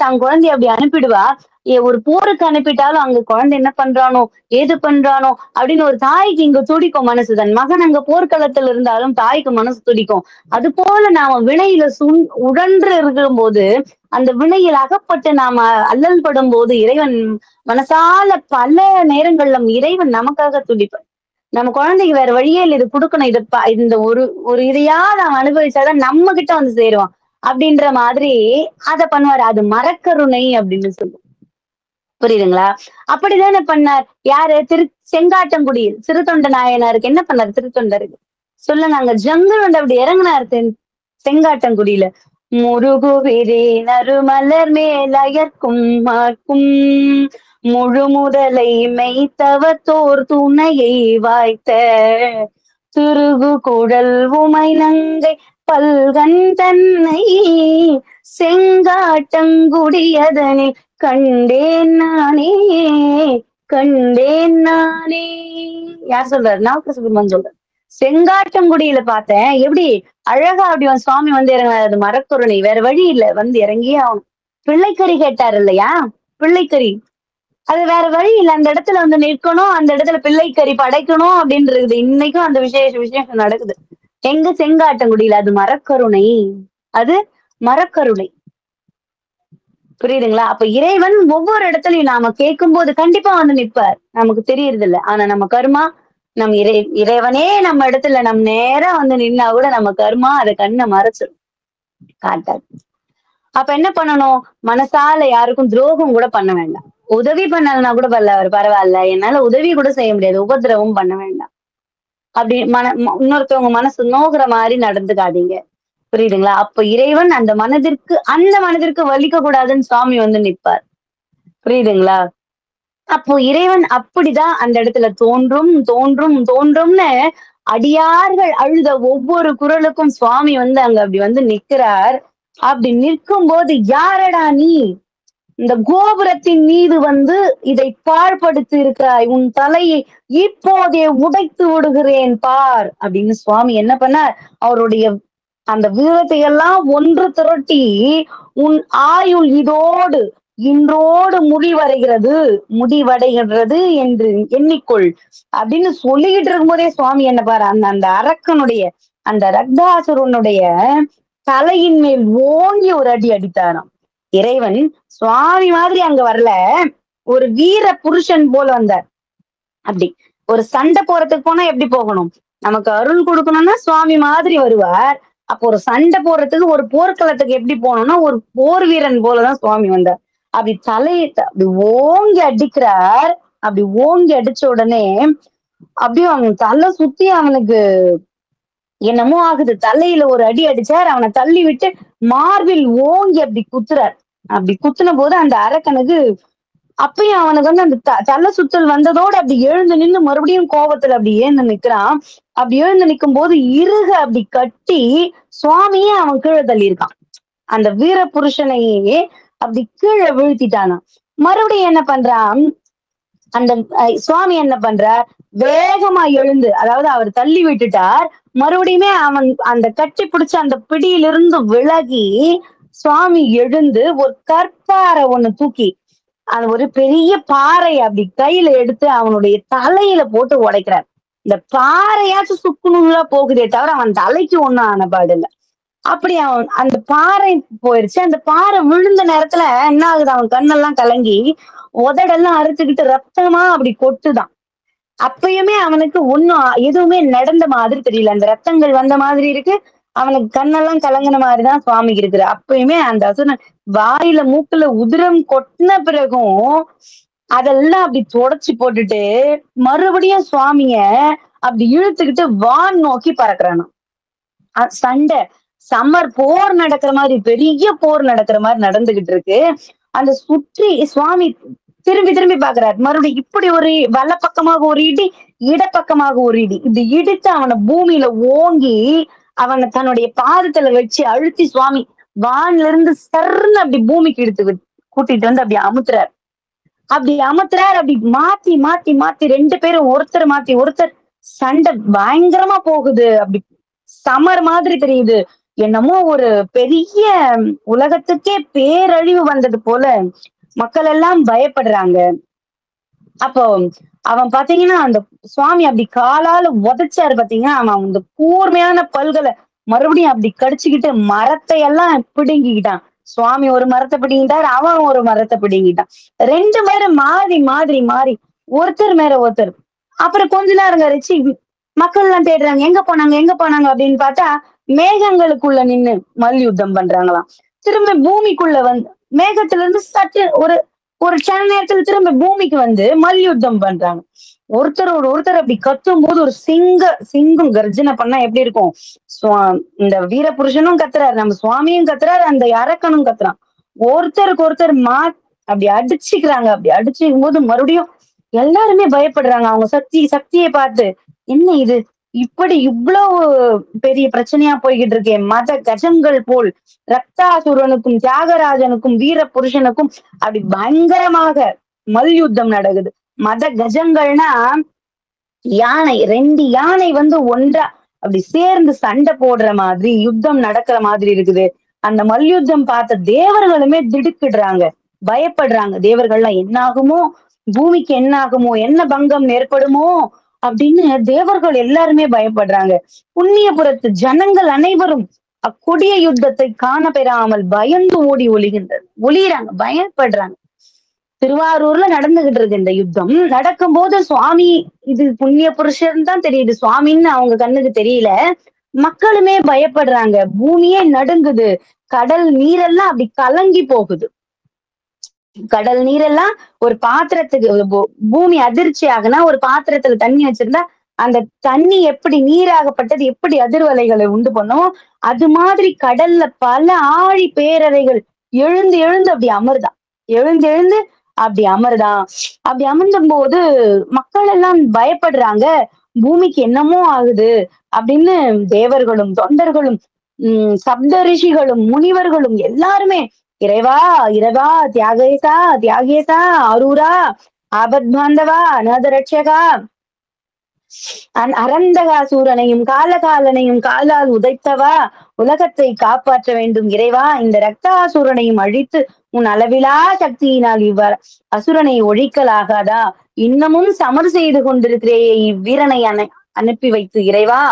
தன் குழந்தைய அப்படி அனுப்பிடுவா. ஒரு போருக்கு அனுப்பிட்டாலும் அங்க குழந்தை என்ன பண்றானோ, ஏது பண்றானோ அப்படின்னு ஒரு தாய்க்கு இங்க துடிக்கும் மனசு. தன் மகன் அங்க போர்க்களத்துல இருந்தாலும் தாய்க்கு மனசு துடிக்கும். அது போல நாம வினையில உழன்று இருக்கும் போது, அந்த வினையில் அகப்பட்டு நாம அல்லல் படும் போது இறைவன் மனசால பல நேரங்கள்ல இறைவன் நமக்காக துடிப்பார். நம்ம குழந்தைக்கு வேற வழியே இல்லை, இது கொடுக்கணும், இந்த ஒரு இதையா நாம் அனுபவிச்சாதான் நம்ம கிட்ட சேருவான் அப்படின்ற மாதிரி அத பண்ணுவாரு. அது மரக்கருணை அப்படின்னு சொல்லுவோம். புரியுதுங்களா? அப்படிதானே பண்ணார். யாரு? செங்காட்டங்குடியில் சிறுத்தொண்ட நாயனாருக்கு என்ன பண்ணார்? திருத்தொண்டருக்கு சொல்லுங்க. அங்க ஜங்கு அப்படி இறங்கினார் செங்காட்டங்குடியில. முருகுவிரே நறுமலர் மேலயர்க்கும் மார்க்கும் முழு முதலை மெய்த்தவத்தோர் துணையை வாய்த்த துருகு குழல் உமை நங்கை பல்கண் தன்னை செங்காட்டங்குடியதனில் கண்டேன் நானே, கண்டேன் நானே. யார் சொல்றாரு? நாவுக்கரசு பெருமான் சொல்றாரு. செங்காட்டங்குடியில பார்த்தேன். எப்படி அழகா அப்படி சுவாமி இறங்கினார். அது மரக்கருணை. வேற வழி இல்ல, இறங்கியே ஆகணும். பிள்ளைக்கறி கேட்டார் இல்லையா? பிள்ளைக்கறி அது வேற வழி இல்ல. அந்த இடத்துல நிற்கணும், அந்த இடத்துல பிள்ளைக்கறி படைக்கணும் அப்படின்றது. இன்னைக்கும் அந்த விசேஷம் நடக்குது. எங்க? செங்காட்டங்குடியில. அது மரக்கருணை. அது மரக்கருணை. புரியுதுங்களா? அப்ப இறைவன் ஒவ்வொரு இடத்துலயும் நாம கேட்கும்போது கண்டிப்பா வந்து நிப்பார். நமக்கு தெரியறது இல்ல. ஆனா நம்ம கர்மா, நம் இறைவனே நம்ம இடத்துல நேரா வந்து நின்னா கூட நம்ம கர்மா அத கண்ண மறைச்சிரும். காட்டாது. அப்ப என்ன பண்ணணும்? மனசால யாருக்கும் துரோகம் கூட பண்ண வேண்டாம். உதவி பண்ணலன்னா கூட பரவால்ல. என்னால உதவி கூட செய்ய முடியாது. உபத்திரவம் பண்ண வேண்டாம். அப்படி இன்னொருத்தவங்க மனசு நோகுற மாரி நடந்துக்காதீங்க. புரியுதுங்களா? அப்ப இறைவன் அந்த மனதிற்கு வலிக்க கூடாதுன்னு சுவாமி வந்து நிப்பார். புரியுதுங்களா? அப்போ இறைவன் அப்படிதான் அந்த இடத்துல தோன்றும், தோன்றும், தோன்றும்னு அடியார்கள் அழுத ஒவ்வொரு குரலுக்கும் சுவாமி வந்து அங்க அப்படி வந்து நிக்கிறார். அப்படி நிற்கும்போது, "யாரடா நீ? இந்த கோபுரத்தின் மீது வந்து இதை பாழ்படுத்தி இருக்கிறாய். உன் தலையை இப்போதே உடைத்து விடுகிறேன் பார்" அப்படின்னு சுவாமி என்ன பண்ணார்? அவருடைய அந்த வீரத்தை எல்லாம் ஒன்று திரட்டி, "உன் ஆயுள் இதோடு இன்றோடு முடிவடைகிறது என்று எண்ணிக்கொள்" அப்படின்னு சொல்லிக்கிட்டு இருக்கும்போதே சுவாமி என்ன பாரு, அந்த அந்த அரக்கனுடைய அந்த ரக்தாசுரனுடைய தலையின் மேல் ஓங்கி ஒரு அடி அடித்தாராம். இறைவன் சுவாமி மாதிரி அங்க வரல. ஒரு வீர புருஷன் போல வந்தார். அப்படி. ஒரு சண்டை போறதுக்கு போனா எப்படி போகணும்? நமக்கு அருள் குடுக்கணும்னா சுவாமி மாதிரி வருவார். அப்போ ஒரு சண்டை போடுறதுக்கு ஒரு போர்க்களத்துக்கு எப்படி போகணும்னா, ஒரு போர் வீரன் போலதான் சுவாமி வந்தார். அப்படி அப்படி ஓங்கி அடிக்கிறார். அப்படி ஓங்கி அடிச்ச உடனே, அப்படியே அவன் தலை சுத்தி அவனுக்கு என்னமோ ஆகுது. தலையில ஒரு அடி அடிச்சார். அவனை தள்ளி விட்டு மார்பில் ஓங்கி அப்படி குத்துறார். அப்படி குத்துன போது அந்த அரக்கனுக்கு அப்பயும் அவனுக்கு வந்து அந்த தல சுத்தல் வந்ததோட அப்படி எழுந்து நின்னு மறுபடியும் கோபத்துல அப்படி எழுந்து நிக்கிறான். அப்படி எழுந்து நிக்கும் போது அப்படி கட்டி சுவாமியே அவன் கீழே தள்ளியிருக்கான். அந்த வீர புருஷனையே அப்படி கீழே வீழ்த்திட்டானாம். மறுபடியும் என்ன பண்றான்? அந்த சுவாமி என்ன பண்றார்? வேகமா எழுந்து, அதாவது அவர் தள்ளி விட்டுட்டார். மறுபடியுமே அவன் அந்த கட்டி பிடிச்ச அந்த பிடியிலிருந்து விலகி சுவாமி எழுந்து ஒரு கற்பாரை ஒண்ணு தூக்கி அது ஒரு பெரிய பாறை அப்படி கையில எடுத்து அவனுடைய தலையில போட்டு உடைக்கிறார். இந்த பாறையாச்சும் சுக்குநூறா போகுதே தவிர அவன் தலைக்கு ஒண்ணும் ஆன பாடு இல்ல. அப்படி அவன் அந்த பாறை போயிருச்சு. அந்த பாறை விழுந்த நேரத்துல என்ன ஆகுது? அவன் கண்ணெல்லாம் கலங்கி உதடெல்லாம் அறுத்துக்கிட்டு ரத்தமா அப்படி கொட்டுதான். அப்பயுமே அவனுக்கு ஒண்ணும் எதுவுமே நடந்த மாதிரி தெரியல. அந்த ரத்தங்கள் வந்த மாதிரி இருக்கு. அவனுக்கு கண்ணெல்லாம் கலங்கின மாதிரிதான் சுவாமிக்கு இருக்குது. அப்பயுமே அந்த அசுரன் வாயில மூக்குல உதிரம் கொட்டின பிறகும் அதெல்லாம் அப்படி தொடச்சு போட்டுட்டு மறுபடியும் சுவாமிய அப்படி இழுத்துக்கிட்டு வான் நோக்கி பறக்குறானாம். சண்டை போர் நடக்கிற மாதிரி பெரிய போர் நடக்கிற மாதிரி நடந்துகிட்டு இருக்கு. அந்த சுற்றி சுவாமி திரும்பி திரும்பி பாக்குறாரு. மறுபடியும் இப்படி ஒரு வலப்பக்கமாக ஒரு இடி, இடப்பக்கமாக ஒரு இடி. இப்படி இடித்து அவனை பூமியில ஓங்கி அவனை தன்னுடைய பாதத்துல வச்சு அழுத்தி சுவாமி வான்ல இருந்து சர்ன்னு அப்படி பூமிக்கு கூட்டிட்டு வந்து அப்படி அமுத்துறாரு. அப்படி மாத்தி மாத்தி மாத்தி 2 பேரும் ஒருத்தர் மாத்தி ஒருத்தர் சண்டை பயங்கரமா போகுது. அப்படி சமர் மாதிரி தெரியுது. என்னமோ ஒரு பெரிய உலகத்துக்கே பேரழிவு வந்தது போல மக்கள் எல்லாம் பயப்படுறாங்க. அப்போ அவன் பாத்தீங்கன்னா அந்த சுவாமி அப்படி காலால உதைச்சாரு பாத்தீங்கன்னா, அவன் அந்த கூர்மையான பல்களை மறுபடியும் அப்படி கடிச்சுக்கிட்டு மரத்தை எல்லாம் பிடுங்கிக்கிட்டான். சுவாமி ஒரு மரத்தை பிடிங்கிட்டார், அவன் ஒரு மரத்தை பிடுங்கிட்டான். 2 பேரும் மாறி ஒருத்தர் மேல ஒருத்தர். அப்புறம் கொஞ்ச நேரம் கழிச்சு மக்கள் எல்லாம் தேடுறாங்க. எங்க போனாங்க அப்படின்னு பார்த்தா மேகங்களுக்குள்ள நின்னு மல்யுத்தம் பண்றாங்களாம். திரும்ப பூமிக்குள்ள வந்து மேகத்துல இருந்து சற்று ஒரு ஒரு சில நேரத்துல திரும்ப பூமிக்கு வந்து மல்யுத்தம் பண்றாங்க. ஒருத்தரோட ஒருத்தர் அப்படி கத்தும் போது ஒரு சிங்கம் கர்ஜனை பண்ணா எப்படி இருக்கும்? இந்த வீர புருஷனும் கத்துறாரு, நம்ம சுவாமியும் கத்துறாரு, அந்த அரக்கனும் கத்துறான். ஒருத்தருக்கு ஒருத்தர் அப்படி அடிச்சுக்கிறாங்க. அப்படி அடிச்சுக்கும் போது மறுபடியும் எல்லாருமே பயப்படுறாங்க. அவங்க சக்தியை பார்த்து என்ன இது இப்படி இவ்வளவு பெரிய பிரச்சனையா போய்கிட்டு இருக்கே. மத கஜங்கள் போல் ரக்தாசுரனுக்கும் தியாகராஜனுக்கும் வீர புருஷனுக்கும் அப்படி பயங்கரமாக மல்யுத்தம் நடக்குது. மத கஜங்கள்னா யானை 2 யானை வந்து ஒன்றா அப்படி சேர்ந்து சண்டை போடுற மாதிரி யுத்தம் நடக்கிற மாதிரி இருக்குது. அந்த மல்யுத்தம் பார்த்த தேவர்களுமே திடுக்கிடுறாங்க, பயப்படுறாங்க. தேவர்கள்லாம் என்ன ஆகுமோ, பூமிக்கு என்ன ஆகுமோ, என்ன பங்கம் ஏற்படுமோ அப்படின்னு தேவர்கள் எல்லாருமே பயப்படுறாங்க. புண்ணியபுரத்து ஜனங்கள் அனைவரும் அக்கொடிய யுத்தத்தை காண பெறாமல் பயந்து ஓடி ஒளியிறாங்க, பயப்படுறாங்க. திருவாரூர்ல நடந்துகிட்டு இருக்கு இந்த யுத்தம். நடக்கும்போது சுவாமி இது புண்ணிய புருஷர்ன்னு தான் தெரியுது. சுவாமின்னு அவங்க கண்ணுக்கு தெரியல. மக்களுமே பயப்படுறாங்க. பூமியே நடுங்குது. கடல் நீரெல்லாம் அப்படி கலங்கி போகுது. கடல் நீரெல்லாம் ஒரு பாத்திரத்துக்கு பூமி அதிர்ச்சி ஆகுனா ஒரு பாத்திரத்துல தண்ணி வச்சிருந்தா அந்த தண்ணி எப்படி நீராகப்பட்டது எப்படி அதிர்வலைகளை உண்டு பண்ணும் அது மாதிரி கடல்ல பல ஆழி பேரலைகள் எழுந்து எழுந்து அப்படி அமருதான். எழுந்து எழுந்து அப்படி அமருதான். அப்படி அமர்ந்தும் போது மக்கள் எல்லாம் பயப்படுறாங்க. பூமிக்கு என்னமோ ஆகுது அப்படின்னு தேவர்களும் தொண்டர்களும் சப்த ரிஷிகளும் முனிவர்களும் எல்லாருமே இறைவா இறைவா தியாகேசா தியாகேசா அரூரா ஆபத் பாந்தவா அநாத ரட்சகா அரந்தகாசூரனையும் காலகாலனையும் காலால் உதைத்தவா உலகத்தை காப்பாற்ற வேண்டும் இறைவா இந்த ரக்தாசூரனையும் அழித்து உன் அளவிலா சக்தியினால் அசுரனை ஒழிக்கலாகாதா இன்னமும் சமர் செய்து கொண்டிருக்கிறே இவ்வீரனை அனுப்பி வைத்து இறைவா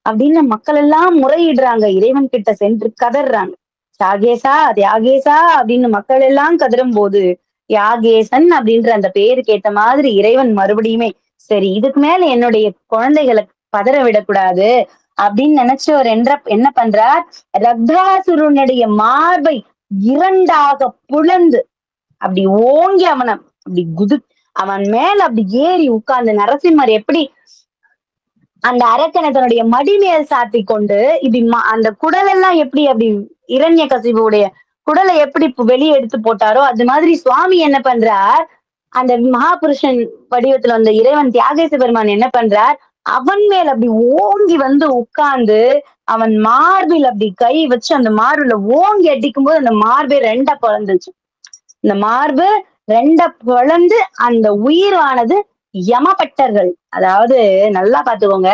அப்படின்னு மக்கள் எல்லாம் முறையிடுறாங்க. இறைவன் கிட்ட சென்று கதறாங்க. தியாகேசா தியாகேசா அப்படின்னு மக்கள் எல்லாம் கதறும் போது தியாகேசன் அப்படின்ற அந்த பேருக்கு ஏத்த மாதிரி இறைவன் மறுபடியுமே சரி இதுக்கு மேல என்னுடைய குழந்தைகளை பதற விடக்கூடாது அப்படின்னு நினைச்சவர் என்ன பண்றார் ரக்தாசுரனுடைய மார்பை இரண்டாக புலந்து அப்படி ஓங்கி அவனை அப்படி அவன் மேல அப்படி ஏறி உட்கார்ந்து நரசிம்மர் எப்படி அந்த அரக்கனை தன்னுடைய மடி மேல் சாத்தி கொண்டு இப்படி அந்த குடல் எல்லாம் எப்படி அப்படி இரண்ய கசிவுடைய குடலை எப்படி வெளியே எடுத்து போட்டாரோ அது மாதிரி சுவாமி என்ன பண்றார் அந்த மகாபுருஷன் வடிவத்துல வந்த இறைவன் தியாகேச பெருமான் என்ன பண்றார் அவன் மேல் அப்படி ஓங்கி வந்து உட்கார்ந்து அவன் மார்பில் அப்படி கை வச்சு அந்த மார்பில ஓங்கி அடிக்கும் போது அந்த மார்பே ரெண்டா பிளந்துச்சு. இந்த மார்பு ரெண்ட பிளந்து அந்த உயிரானது யமபட்டர்கள் அதாவது நல்லா பாத்துக்கோங்க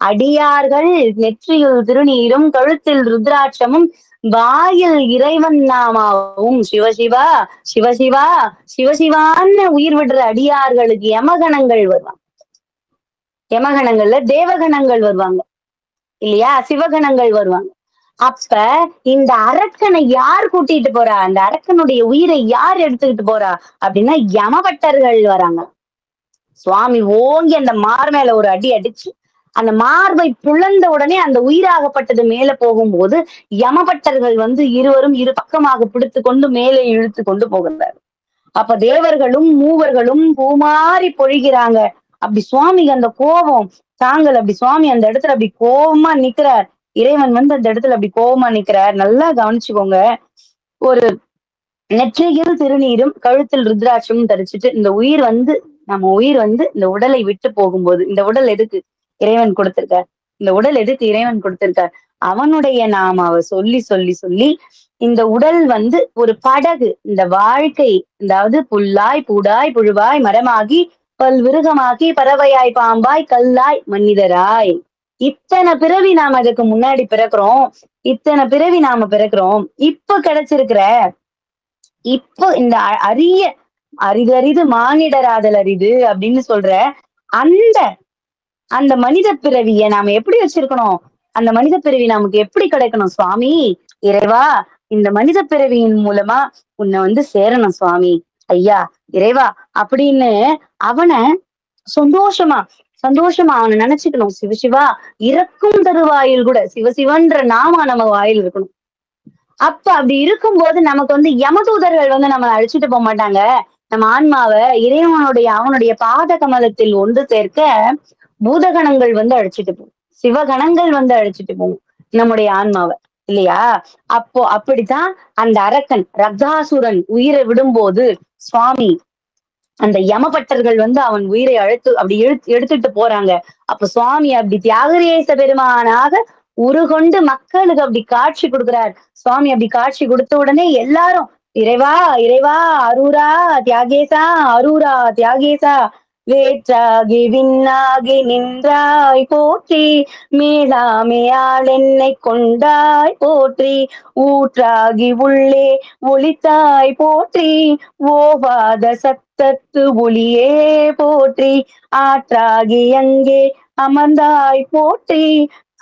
அடியார்கள் நெற்றியில் திருநீரும் கழுத்தில் ருத்ராட்சமும் வாயில் இறைவன் நாமாவும் சிவசிவா சிவசிவா சிவசிவான்னு உயிர் விடுற அடியார்களுக்கு யமகணங்கள் வருவாங்க. யமகணங்கள்ல தேவகணங்கள் வருவாங்க இல்லையா சிவகணங்கள் வருவாங்க. அப்ப இந்த அரக்கனை யார் கூட்டிட்டு போறா அந்த அரக்கனுடைய உயிரை யார் எடுத்துக்கிட்டு போறா அப்படின்னா யமபட்டர்கள் வராங்க. சுவாமி ஓங்கி அந்த மேல ஒரு அடி அடிச்சு அந்த மார்பை பிளந்த உடனே அந்த உயிராகப்பட்டது மேல போகும்போது யமபட்டர்கள் வந்து இருவரும் இரு பக்கமாக பிடித்து கொண்டு மேலே இழுத்து கொண்டு போகிறார். அப்ப தேவர்களும் மூவர்களும் பூமாறி பொழிகிறாங்க. அப்படி சுவாமிக்கு அந்த கோபம் தாங்கள் அப்படி சுவாமி அந்த இடத்துல அப்படி கோபமா நிக்கிறார். இறைவன் வந்து அந்த இடத்துல அப்படி கோபமா நிக்கிறார். நல்லா கவனிச்சுக்கோங்க. ஒரு நெற்றியில் திருநீரும் கழுத்தில் ருத்ராட்சமும் தரிச்சுட்டு இந்த உயிர் வந்து நம்ம உயிர் வந்து இந்த உடலை விட்டு போகும்போது இந்த உடல் எதுக்கு இறைவன் கொடுத்திருக்கார் இந்த உடல் எதுக்கு இறைவன் கொடுத்திருக்கார் அவனுடைய நாமாவை சொல்லி சொல்லி சொல்லி இந்த உடல் வந்து ஒரு படகு இந்த வாழ்க்கை அதாவது புல்லாய் பூடாய் புழுவாய் மரமாகி பல்விருகமாகி பறவையாய் பாம்பாய் கல்லாய் மனிதராய் இத்தனை பிறவி நாம அதுக்கு முன்னாடி பிறக்கிறோம். இத்தனை பிறவி நாம பிறக்கிறோம். இப்ப கிடைச்சிருக்கிற இப்போ இந்த அரிய அரிதறிது மானிடராதல் அரிது அப்படின்னு சொல்ற அந்த அந்த மனித பிறவிய நாம எப்படி வச்சிருக்கணும் அந்த மனித பிறவி நமக்கு எப்படி கிடைக்கணும் சுவாமி இறைவா இந்த மனித பிறவியின் மூலமா உன்னை வந்து சேரணும் சுவாமி ஐயா இறைவா அப்படின்னு அவனை சந்தோஷமா சந்தோஷமா அவனை நினைச்சுக்கணும். சிவசிவா இறக்கும் தருவாயில் கூட சிவசிவன்ற நாம நம்ம வாயில் இருக்கணும். அப்ப அப்படி இருக்கும்போது நமக்கு வந்து யமதூதர்கள் வந்து நம்மளை அழிச்சிட்டு போக மாட்டாங்க. நம்ம ஆன்மாவை இறைவனுடைய அவனுடைய பாத கமலத்தில் ஒன்று சேர்க்க பூதகணங்கள் வந்து அழிச்சிட்டு போகும். சிவகணங்கள் வந்து அழிச்சிட்டு போகும் நம்முடைய ஆன்மாவை இல்லையா. அப்போ அப்படித்தான் அந்த அரக்கன் ரக்தாசுரன் உயிரை விடும்போது சுவாமி அந்த யமபட்டர்கள் வந்து அவன் உயிரை அப்படி எடுத்துட்டு போறாங்க. அப்ப சுவாமி அப்படி தியாகரேச பெருமானாக உருகொண்டு மக்களுக்கு அப்படி காட்சி கொடுக்கிறார். சுவாமி அப்படி காட்சி கொடுத்த உடனே எல்லாரும் இறைவா இறைவா அரூரா தியாகேசா அரூரா தியாகேசா வேற்றாகி விண்ணாகி நின்றாய் போற்றி மேலாமையால் என்னை கொண்டாய் போற்றி ஊற்றாகி உள்ளே ஒளித்தாய் போற்றி ஓவாத சத்தத்து ஒளியே போற்றி ஆற்றாகி அங்கே அமர்ந்தாய் போற்றி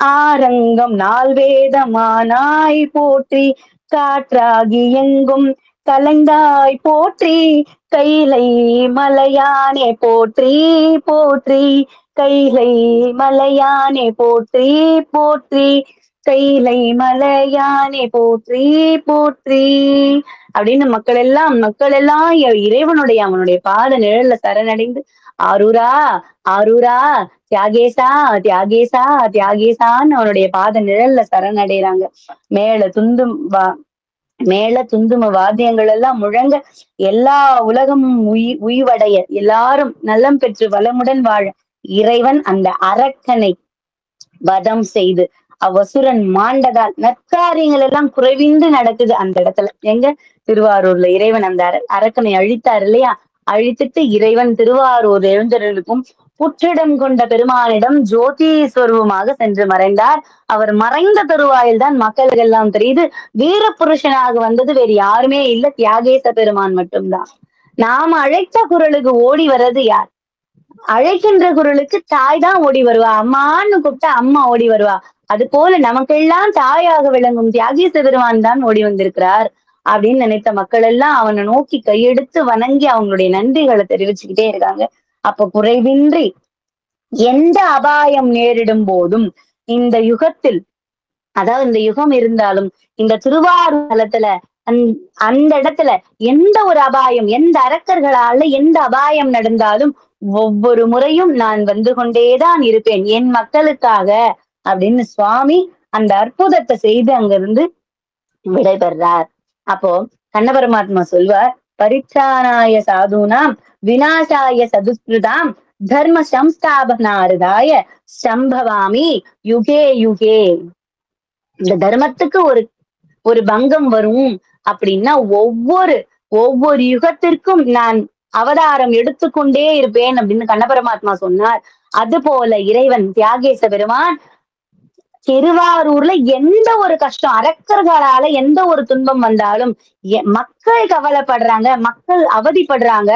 ஆரங்கம் நால்வேதமானாய் போற்றி, காற்றாகி எங்கும் கலைந்தாய் போற்றி, கைலை மலையானே போற்றி போற்றி, கைலை மலையானே போற்றி போற்றி, கைலை மலையானே போற்றி போற்றி அப்படின்னு மக்கள் எல்லாம் இறைவனுடைய அவனுடைய பாத நிழல்ல சரணடைந்து ஆரூரா ஆரூரா தியாகேசா தியாகேசா தியாகேசான்னு அவனுடைய பாத நிழல்ல சரணடைறாங்க. மேல துந்தும் மேல துந்தும வாத்தியங்கள் எல்லாம் முழங்க எல்லா உலகமும் உய்வடைய எல்லாரும் நலம் பெற்று வளமுடன் வாழ இறைவன் அந்த அரக்கனை வதம் செய்து அவ்வசுரன் மாண்டதால் நற்காரியங்கள் எல்லாம் குறைவின்றி நடக்குது அந்த இடத்துல. எங்க திருவாரூர்ல இறைவன் அந்த அரக்கனை அழித்தார் இல்லையா? அழித்துட்டு இறைவன் திருவாரூர் எழுந்தருளுக்கும் புற்றிடம் கொண்ட பெருமானிடம் ஜோதி சொருவமாக சென்று மறைந்தார். அவர் மறைந்த தருவாயில் தான் மக்களுக்கு எல்லாம் தெரியுது வீர புருஷனாக வந்தது வேறு யாருமே இல்ல, தியாகேச பெருமான் மட்டும்தான். நாம அழைத்த குரலுக்கு ஓடி வர்றது யார்? அழைக்கின்ற குரலுக்கு தாய் தான் ஓடி வருவா. அம்மான்னு கூப்பிட்டா அம்மா ஓடி வருவா. அது போல நமக்கெல்லாம் தாயாக விளங்கும் தியாகேச பெருமான் தான் ஓடி வந்திருக்கிறார் அப்படின்னு நினைத்த மக்கள் எல்லாம் அவனை நோக்கி கையெடுத்து வணங்கி அவங்களுடைய நன்றிகளை தெரிவிச்சுக்கிட்டே இருக்காங்க. அப்ப குறைவின்றி எந்த அபாயம் நேரிடும் போதும் இந்த யுகத்தில், அதாவது இந்த யுகம் இருந்தாலும் இந்த திருவாரூர் தலத்துல அந்த இடத்துல எந்த ஒரு அபாயம், எந்த அரக்கர்களால எந்த அபாயம் நடந்தாலும் ஒவ்வொரு முறையும் நான் வந்து கொண்டேதான் இருப்பேன் என் மக்களுக்காக அப்படின்னு சுவாமி அந்த அற்புதத்தை செய்து அங்கிருந்து விடைபெறார். அப்போ கண்ண பரமாத்மா சொல்வார், பரித்ராணாய சாதுனாம் விநாசாய சதுஸ்கிருதாம் தர்ம சம்ஸ்தாபனார்தாய சம்பவாமி யுகே யுகே. இந்த தர்மத்துக்கு ஒரு பங்கம் வரும் அப்படின்னா ஒவ்வொரு யுகத்திற்கும் நான் அவதாரம் எடுத்துக்கொண்டே இருப்பேன் அப்படின்னு கண்ணபரமாத்மா சொன்னார். அது போல இறைவன் தியாகேச பெருமான் திருவாரூர்ல எந்த ஒரு கஷ்டம், அரக்கர்களால எந்த ஒரு துன்பம் வந்தாலும் மக்கள் கவலைப்படுறாங்க, மக்கள் அவதிப்படுறாங்க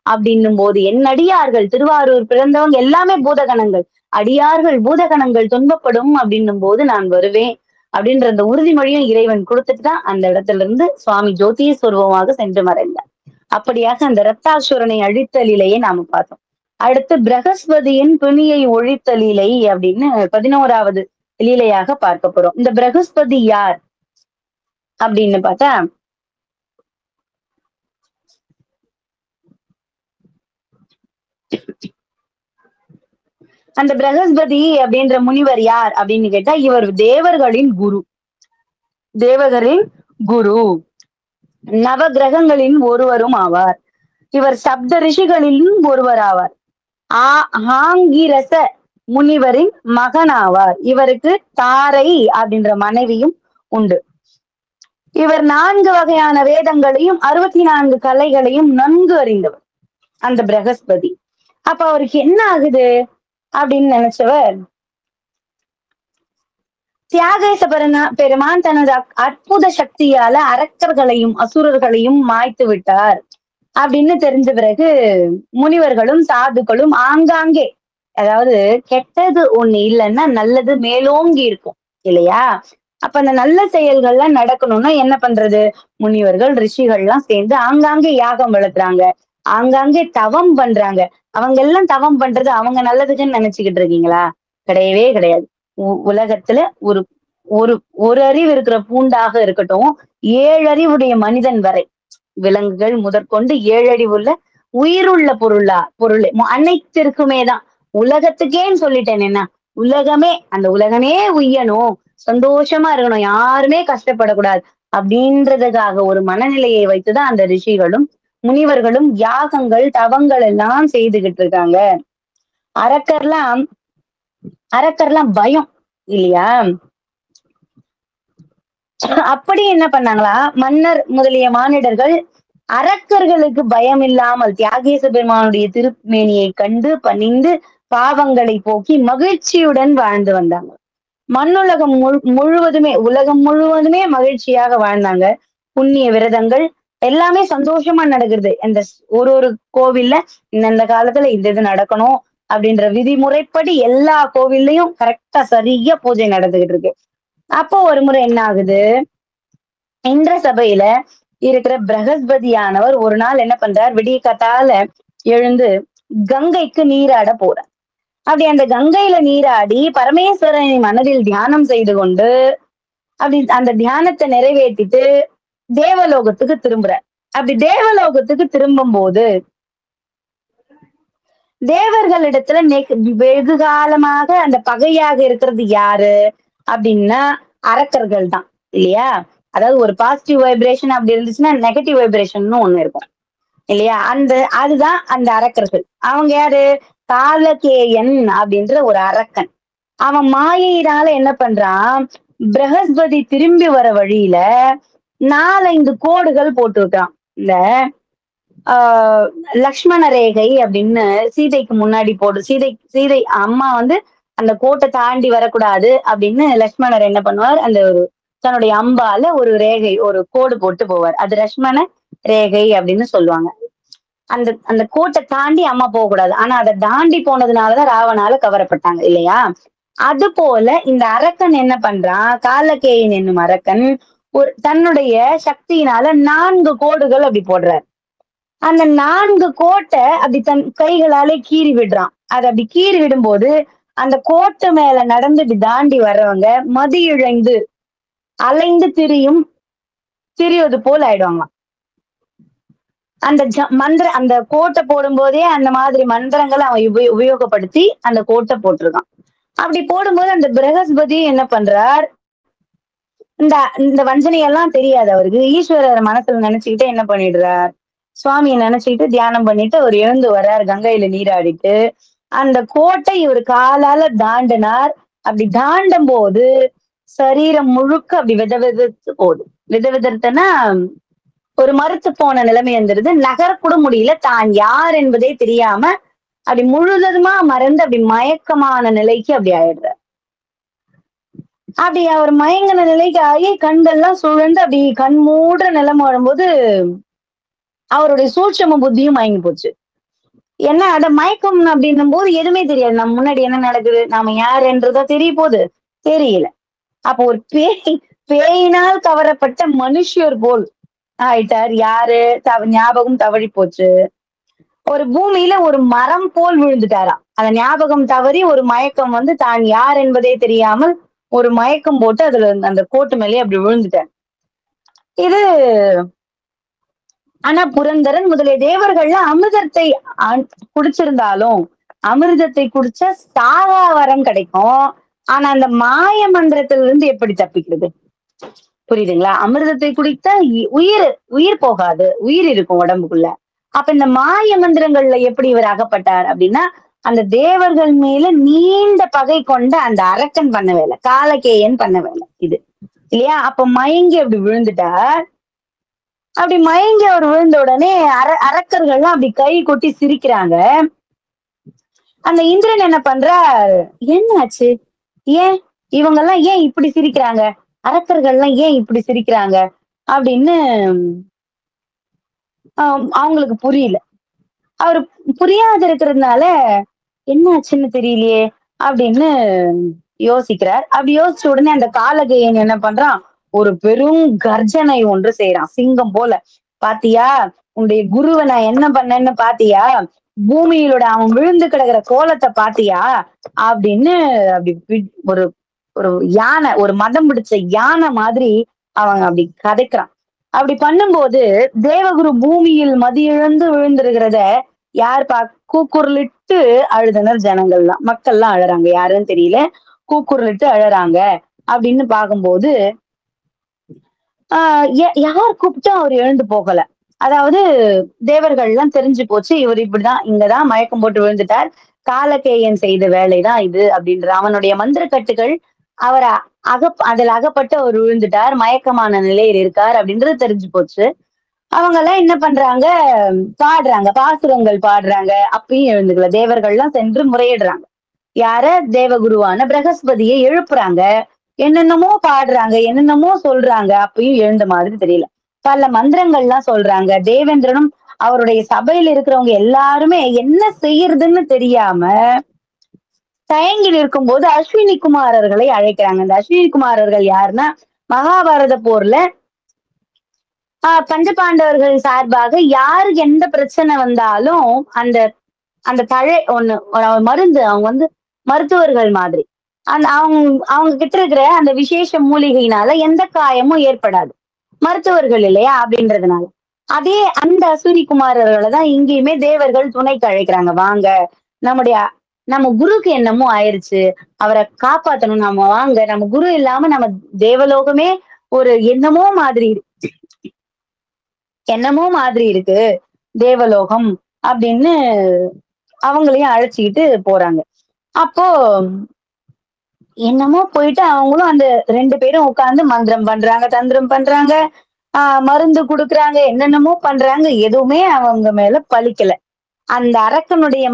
அப்படின்னும் போது என் அடியார்கள், திருவாரூர் பிறந்தவங்க எல்லாமே பூதகணங்கள், அடியார்கள் பூதகணங்கள் துன்பப்படும் அப்படின்னும் போது நான் வருவேன் அப்படின்ற அந்த உறுதிமொழியும் இறைவன் கொடுத்துட்டு தான் அந்த இடத்துல இருந்து சுவாமி ஜோதிஸ்வரூபமாக சென்று மறைந்தார். அப்படியாக அந்த ரத்தாசுரனை அழித்தலிலேயே நாம பார்த்தோம். அடுத்து பிரகஸ்பதியின் பிணியை ஒழித்தலிலை அப்படின்னு 11வது லீலையாக பார்க்க போறோம். இந்த பிரகஸ்பதி யார் அப்படின்னு பார்த்தா, அந்த பிரகஸ்பதி அப்படின்ற முனிவர் யார் அப்படின்னு கேட்டா, இவர் தேவர்களின் குரு, தேவர்களின் குரு, நவ கிரகங்களின் ஒருவரும் ஆவார். இவர் சப்த ரிஷிகளிலும் ஒருவர் ஆவார். ஆங்கிரச முனிவரின் மகன் ஆவார். இவருக்கு தாரை அப்படின்ற மனைவியும் உண்டு. இவர் 4 வகையான வேதங்களையும் 64 கலைகளையும் நன்கு அறிந்தவர் அந்த பிரகஸ்பதி. அப்ப அவருக்கு என்ன ஆகுது அப்படின்னு நினைச்சவர், தியாகேச பெருமான் தனது அற்புத சக்தியால அரக்கர்களையும் அசுரர்களையும் மாய்த்து விட்டார் அப்படின்னு தெரிஞ்ச பிறகு முனிவர்களும் சாதுக்களும் ஆங்காங்கே, அதாவது கெட்டது ஒண்ணு இல்லைன்னா நல்லது மேலோங்கி இருக்கும் இல்லையா? அப்ப அந்த நல்ல செயல்கள்லாம் நடக்கணும்னா என்ன பண்றது? முனிவர்கள் ரிஷிகள்லாம் சேர்ந்து ஆங்காங்கே யாகம் வளர்க்குறாங்க, ஆங்காங்கே தவம் பண்றாங்க. அவங்க எல்லாம் தவம் பண்றது அவங்க நல்லதுக்குன்னு நினைச்சுக்கிட்டு இருக்கீங்களா? கிடையவே கிடையாது. உலகத்துல ஒரு ஒரு ஒரு அறிவு இருக்கிற பூண்டாக இருக்கட்டும், 7 அறிவுடைய மனிதன் வரை, விலங்குகள் முதற்கொண்டு 7 அறிவுள்ள உயிருள்ள பொருள் அனைத்திற்குமே தான், உலகத்துக்கேன்னு சொல்லிட்டேன் என்ன, அந்த உலகமே உய்யணும், சந்தோஷமா இருக்கணும், யாருமே கஷ்டப்படக்கூடாது அப்படின்றதுக்காக ஒரு மனநிலையை வைத்துதான் அந்த ரிஷிகளும் முனிவர்களும் யாகங்கள் தவங்கள் எல்லாம் செய்துகிட்டு இருக்காங்க. அரக்கர்லாம் பயம் இல்லையா? அப்படி என்ன பண்ணாங்களா, மன்னர் முதலிய மானிடர்கள் அரக்கர்களுக்கு பயம் இல்லாமல் தியாகேச பெருமானுடைய திருமேனியை கண்டு பணிந்து பாவங்களை போக்கி மகிழ்ச்சியுடன் வாழ்ந்து வந்தாங்க. மண்ணுலகம் உலகம் முழுவதுமே மகிழ்ச்சியாக வாழ்ந்தாங்க. புண்ணிய விரதங்கள் எல்லாமே சந்தோஷமா நடக்குது. அந்த ஒரு கோவில்ல இந்த காலத்துல இந்த இது நடக்கணும் அப்படின்ற விதிமுறைப்படி எல்லா கோவில்லையும் கரெக்டா சரியா பூஜை நடந்துகிட்டு இருக்கு. அப்போ ஒரு முறை என்ன ஆகுது, இந்திர சபையில இருக்கிற பிரகஸ்பதியானவர் ஒரு நாள் என்ன பண்றார், விடிய காத்தால எழுந்து கங்கைக்கு நீராட போறார். அப்படி அந்த கங்கையில நீராடி பரமேஸ்வரனை மனதில் தியானம் செய்து கொண்டு அப்படி அந்த தியானத்தை நிறைவேற்றிட்டு தேவலோகத்துக்கு திரும்புறார். அப்படி தேவலோகத்துக்கு திரும்பும் போது தேவர்களிடத்துல வெகு காலமாக அந்த பகையாக இருக்கிறது யாரு அப்படின்னா அரக்கர்கள் தான் இல்லையா? அதாவது ஒரு பாசிட்டிவ் வைப்ரேஷன் அப்படி இருந்துச்சுன்னா நெகட்டிவ் வைப்ரேஷன் ஒண்ணு இருக்கும் இல்லையா? அதுதான் அந்த அரக்கர்கள். அவங்க யாரு? காலகேயன் அப்படின்ற ஒரு அரக்கன். அவன் மாயையினால என்ன பண்றான், பிரகஸ்பதி திரும்பி வர வழியில 4, 5 கோடுகள் போட்டு விட்டான். இந்த ஆஹ் லக்ஷ்மண ரேகை அப்படின்னு சீதைக்கு முன்னாடி சீதை அம்மா வந்து அந்த கோட்டை தாண்டி வரக்கூடாது அப்படின்னு லக்ஷ்மணர் என்ன பண்ணுவார், அந்த ஒரு தன்னுடைய அம்பால ஒரு ரேகை ஒரு கோடு போட்டு போவார். அது லக்ஷ்மண ரேகை அப்படின்னு சொல்லுவாங்க. அந்த அந்த கோட்டை தாண்டி அம்மா போகக்கூடாது. ஆனா அதை தாண்டி போனதுனாலதான் ராவணால கவரப்பட்டாங்க இல்லையா? அது போல இந்த அரக்கன் என்ன பண்றான், காலகேயன் என்னும் அரக்கன் தன்னுடைய சக்தியினால 4 கோடுகள் அப்படி போடுறார். அந்த 4 கோட்டை அப்படி தன் கைகளாலே கீறி விடுறான். அதை அப்படி கீறி விடும்போது அந்த கோட்டை மேல நடந்து இப்படி தாண்டி வர்றவங்க மதி இழைந்து அலைந்து திரிவது போல் ஆயிடுவாங்க. அந்த அந்த கோட்டை போடும் போதே அந்த மாதிரி மந்திரங்களை அவன் உபயோகப்படுத்தி அந்த கோட்டை போட்டிருக்கான். அப்படி போடும்போது அந்த பிரகஸ்பதி என்ன பண்றார், இந்த இந்த வஞ்சனையெல்லாம் தெரியாது அவருக்கு. ஈஸ்வரர் மனசுல நினைச்சுக்கிட்டே என்ன பண்ணிடுறார், சுவாமியை நினைச்சுக்கிட்டு தியானம் பண்ணிட்டு அவர் எழுந்து வர்றார் கங்கையில நீராடிட்டு. அந்த கோட்டை இவர் காலால தாண்டினார். அப்படி தாண்டும் போது சரீரம் முழுக்க அப்படி விதவிதத்து போகுது. விதவிதத்துனா ஒரு மறுத்து போன நிலைமை வந்துருது. நகரக்கூட முடியல. தான் யார் என்பதே தெரியாம அப்படி முழுவதுமா மறந்து அப்படி மயக்கமான நிலைக்கு அப்படி ஆயிடுறார். அப்படி அவர் மயங்கின நிலைக்கு ஆகி கண்கள்லாம் சுழந்து அப்படி கண் மூடுற நிலைமை வரும்போது அவருடைய சூட்சம புத்தியும் மயங்கி போச்சு. என்ன அத மயக்கம் அப்படின்னும் போது எதுவுமே தெரியாது. நம்ம முன்னாடி என்ன நடக்குது, நாம யாருன்றதா தெரிய போகுது தெரியல. அப்போ ஒரு பேயினால் கவரப்பட்ட மனுஷர் போல் ஆயிட்டார். யாரு? ஞாபகம் தவறி போச்சு. ஒரு பூமியில ஒரு மரம் போல் விழுந்துட்டாராம். அந்த ஞாபகம் தவறி ஒரு மயக்கம் வந்து தான் யார் என்பதே தெரியாமல் ஒரு மயக்கம் போட்டு அதுல அந்த கோட்டு மேலேயே அப்படி விழுந்துட்டார். இது ஆனா புரந்தரன் முதலிய தேவர்கள்ல அமிர்தத்தை குடிச்சிருந்தாலும் அமிர்தத்தை குடிச்சா சாகா வரம் கிடைக்கும். ஆனா அந்த மாய மந்திரத்துல இருந்து எப்படி தப்பிக்கிறது? புரியுதுங்களா? அமிர்தத்தை குடித்தா உயிர் போகாது, உயிர் இருக்கும் உடம்புக்குள்ள. அப்ப இந்த மாய மந்திரங்கள்ல எப்படி இவர் அகப்பட்டார் அப்படின்னா, அந்த தேவர்கள் மேல நீண்ட பகை கொண்ட அந்த அரக்கன் பண்ண வேலை, காலகேயன் பண்ண வேலை இது இல்லையா? அப்ப மயங்கி அப்படி விழுந்துட்டார். அப்படி மயங்கி அவர் விழுந்த உடனே அரக்கர்கள்லாம் அப்படி கை கொட்டி சிரிக்கிறாங்க. அந்த இந்திரன் என்ன பண்றார், என்ன ஆச்சு, ஏன் இவங்க எல்லாம் ஏன் இப்படி சிரிக்கிறாங்க, அரக்கர்கள்லாம் ஏன் இப்படி சிரிக்கிறாங்க அப்படின்னு அவங்களுக்கு புரியல. அவரு புரியாத இருக்கிறதுனால என்ன ஆச்சுன்னு தெரியலையே அப்படின்னு யோசிக்கிறார். அப்படி யோசிச்ச உடனே அந்த காலகேயன் என்ன பண்றான், ஒரு பெரும் கர்ஜனை ஒன்று செய்யறான், சிங்கம் போல. பாத்தியா, உன்னுடைய குருவை நான் என்ன பண்ணேன்னு பாத்தியா, பூமியிலோட அவன் விழுந்து கிடக்குற கோலத்தை பாத்தியா அப்படின்னு அப்படி ஒரு ஒரு யானை, ஒரு மதம் பிடிச்ச யானை மாதிரி அவங்க அப்படி கதைக்கிறான். அப்படி பண்ணும்போது தேவகுரு பூமியில் மதியிழந்து விழுந்திருக்கிறத யார் கூக்குரலிட்டு அழுதனர் ஜனங்கள்லாம், மக்கள்லாம் அழறாங்க. யாருன்னு தெரியல, கூக்குரலிட்டு அழறாங்க. அப்படின்னு பார்க்கும்போது யார் கூப்பிட்டும் அவர் எழுந்து போகல. அதாவது தேவர்கள் எல்லாம் தெரிஞ்சு போச்சு, இவர் இப்படிதான் இங்கதான் மயக்கம் போட்டு விழுந்துட்டார், காலகேயன் செய்த வேலைதான் இது அப்படின்ற அவனுடைய மந்திர கட்டுகள் அவர் அதில் அகப்பட்டு அவர் விழுந்துட்டார், மயக்கமான நிலையில் இருக்கார் அப்படின்றது தெரிஞ்சு போச்சு. அவங்க எல்லாம் என்ன பண்றாங்க, பாடுறாங்க, பாசுரங்கள் பாடுறாங்க. அப்பயும் எழுந்துக்கல. தேவர்கள் எல்லாம் சென்று முறையிடுறாங்க. யார? தேவகுருவான பிரகஸ்பதியை எழுப்புறாங்க. என்னென்னமோ பாடுறாங்க, என்னென்னமோ சொல்றாங்க. அப்பயும் எழுந்த மாதிரி தெரியல. பல மந்திரங்கள்லாம் சொல்றாங்க. தேவேந்திரனும் அவருடைய சபையில இருக்கிறவங்க எல்லாருமே என்ன செய்யறதுன்னு தெரியாம தயங்கி நிற்கும்போது அஸ்வினி குமாரர்களை அழைக்கிறாங்க. அந்த அஸ்வினி குமாரர்கள் யாருன்னா, மகாபாரத போர்ல பஞ்சபாண்டவர்கள் சார்பாக யாருக்கு எந்த பிரச்சனை வந்தாலும் அந்த அந்த தழை ஒண்ணு மருந்து அவங்க வந்து மருத்துவர்கள் மாதிரி. அவங்க அவங்க கிட்ட இருக்கிற அந்த விசேஷ மூலிகையினால எந்த காயமும் ஏற்படாது. மருத்துவர்கள் இல்லையா? அப்படின்றதுனால. அதே அந்த அஸ்வினி குமாரர்கள தான் இங்கேயுமே தேவர்கள் துணைக்கு அழைக்கிறாங்க. வாங்க, நம்முடைய நம்ம குருக்கு என்னமோ ஆயிருச்சு. அவர காப்பாத்தணும். நம்ம வாங்க. நம்ம குரு இல்லாம நம்ம தேவலோகமே ஒரு என்னமோ மாதிரி இருக்கு. தேவலோகம் அப்படின்னு அவங்களையும் அழைச்சுக்கிட்டு போறாங்க. அப்போ என்னமோ போயிட்டு அவங்களும் அந்த 2 பேரும் உட்கார்ந்து மந்திரம் பண்றாங்க, தந்திரம் பண்றாங்க, மருந்து குடுக்குறாங்க, என்னென்னமோ பண்றாங்க. எதுவுமே அவங்க மேல பலிக்கல. அந்த அரக்கனுடைய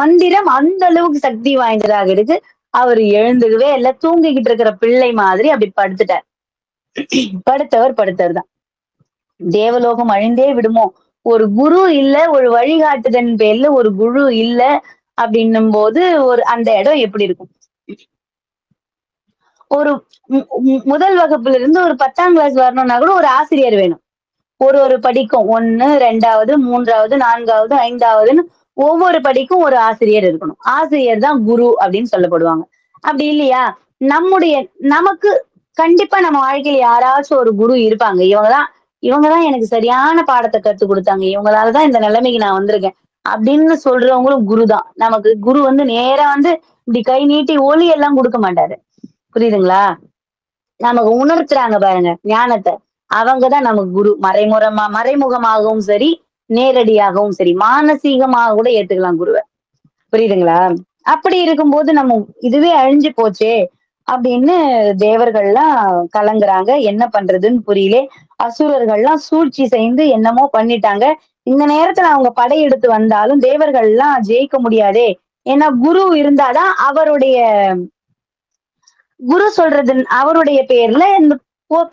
மந்திரம் அந்த அளவுக்கு சக்தி வாய்ந்ததாக இருக்கு. அவரு எழுந்துக்கவே இல்ல. தூங்கிக்கிட்டு இருக்கிற பிள்ளை மாதிரி அப்படி படுத்துட்டார். படுத்தவர் தான். தேவலோகம் அழிந்தே விடுமோ? ஒரு குரு இல்ல, ஒரு வழிகாட்டுதன் பேர்ல ஒரு குரு இல்ல அப்படின்னும் போது அந்த இடம் எப்படி இருக்கும்? ஒரு முதல் வகுப்புல இருந்து ஒரு 10ஆம் கிளாஸ் வரணும்னா கூட ஒரு ஆசிரியர் வேணும். ஒரு படிக்கும் 1, 2வது, 3வது, 4வது, 5வதுன்னு ஒவ்வொரு படிக்கும் ஒரு ஆசிரியர் இருக்கணும். ஆசிரியர் தான் குரு அப்படின்னு சொல்லப்படுவாங்க. அப்படி இல்லையா? நம்முடைய நமக்கு கண்டிப்பா நம்ம வாழ்க்கையில யாராச்சும் ஒரு குரு இருப்பாங்க. இவங்க தான் எனக்கு சரியான பாடத்த கத்துக் குடுத்தாங்க. இவங்களால தான் இந்த நிலைமைக்கு நான் வந்திருக்கேன். அப்படின்னு சொல்றவங்களும் குரு தான். நமக்கு குரு வந்து நேரா வந்து இப்படி கை நீட்டி ஒலி எல்லாம் குடுக்க மாட்டாரு. புரியுதுங்களா? நமக்கு உணர்த்துறாங்க பாருங்க ஞானத்த. அவங்க தான் நமக்கு குரு. மறைமுகமாகவும் சரி, நேரடியாகவும் சரி, மானசீகமாக கூட ஏத்துக்கலாம் குருவ. புரியுதுங்களா? அப்படி இருக்கும்போது நம்ம இதுவே அழிஞ்சு போச்சே அப்படின்னு தேவர்கள்லாம் கலங்குறாங்க. என்ன பண்றதுன்னு புரியல. அசுரர்கள்லாம் சூழ்ச்சி செய்து என்னமோ பண்ணிட்டாங்க. இந்த நேரத்துல அவங்க படையெடுத்து வந்தாலும் தேவர்கள்லாம் ஜெயிக்க முடியாதே. ஏன்னா குரு இருந்தாதான் குரு சொல்றது அவருடைய பேர்ல இந்த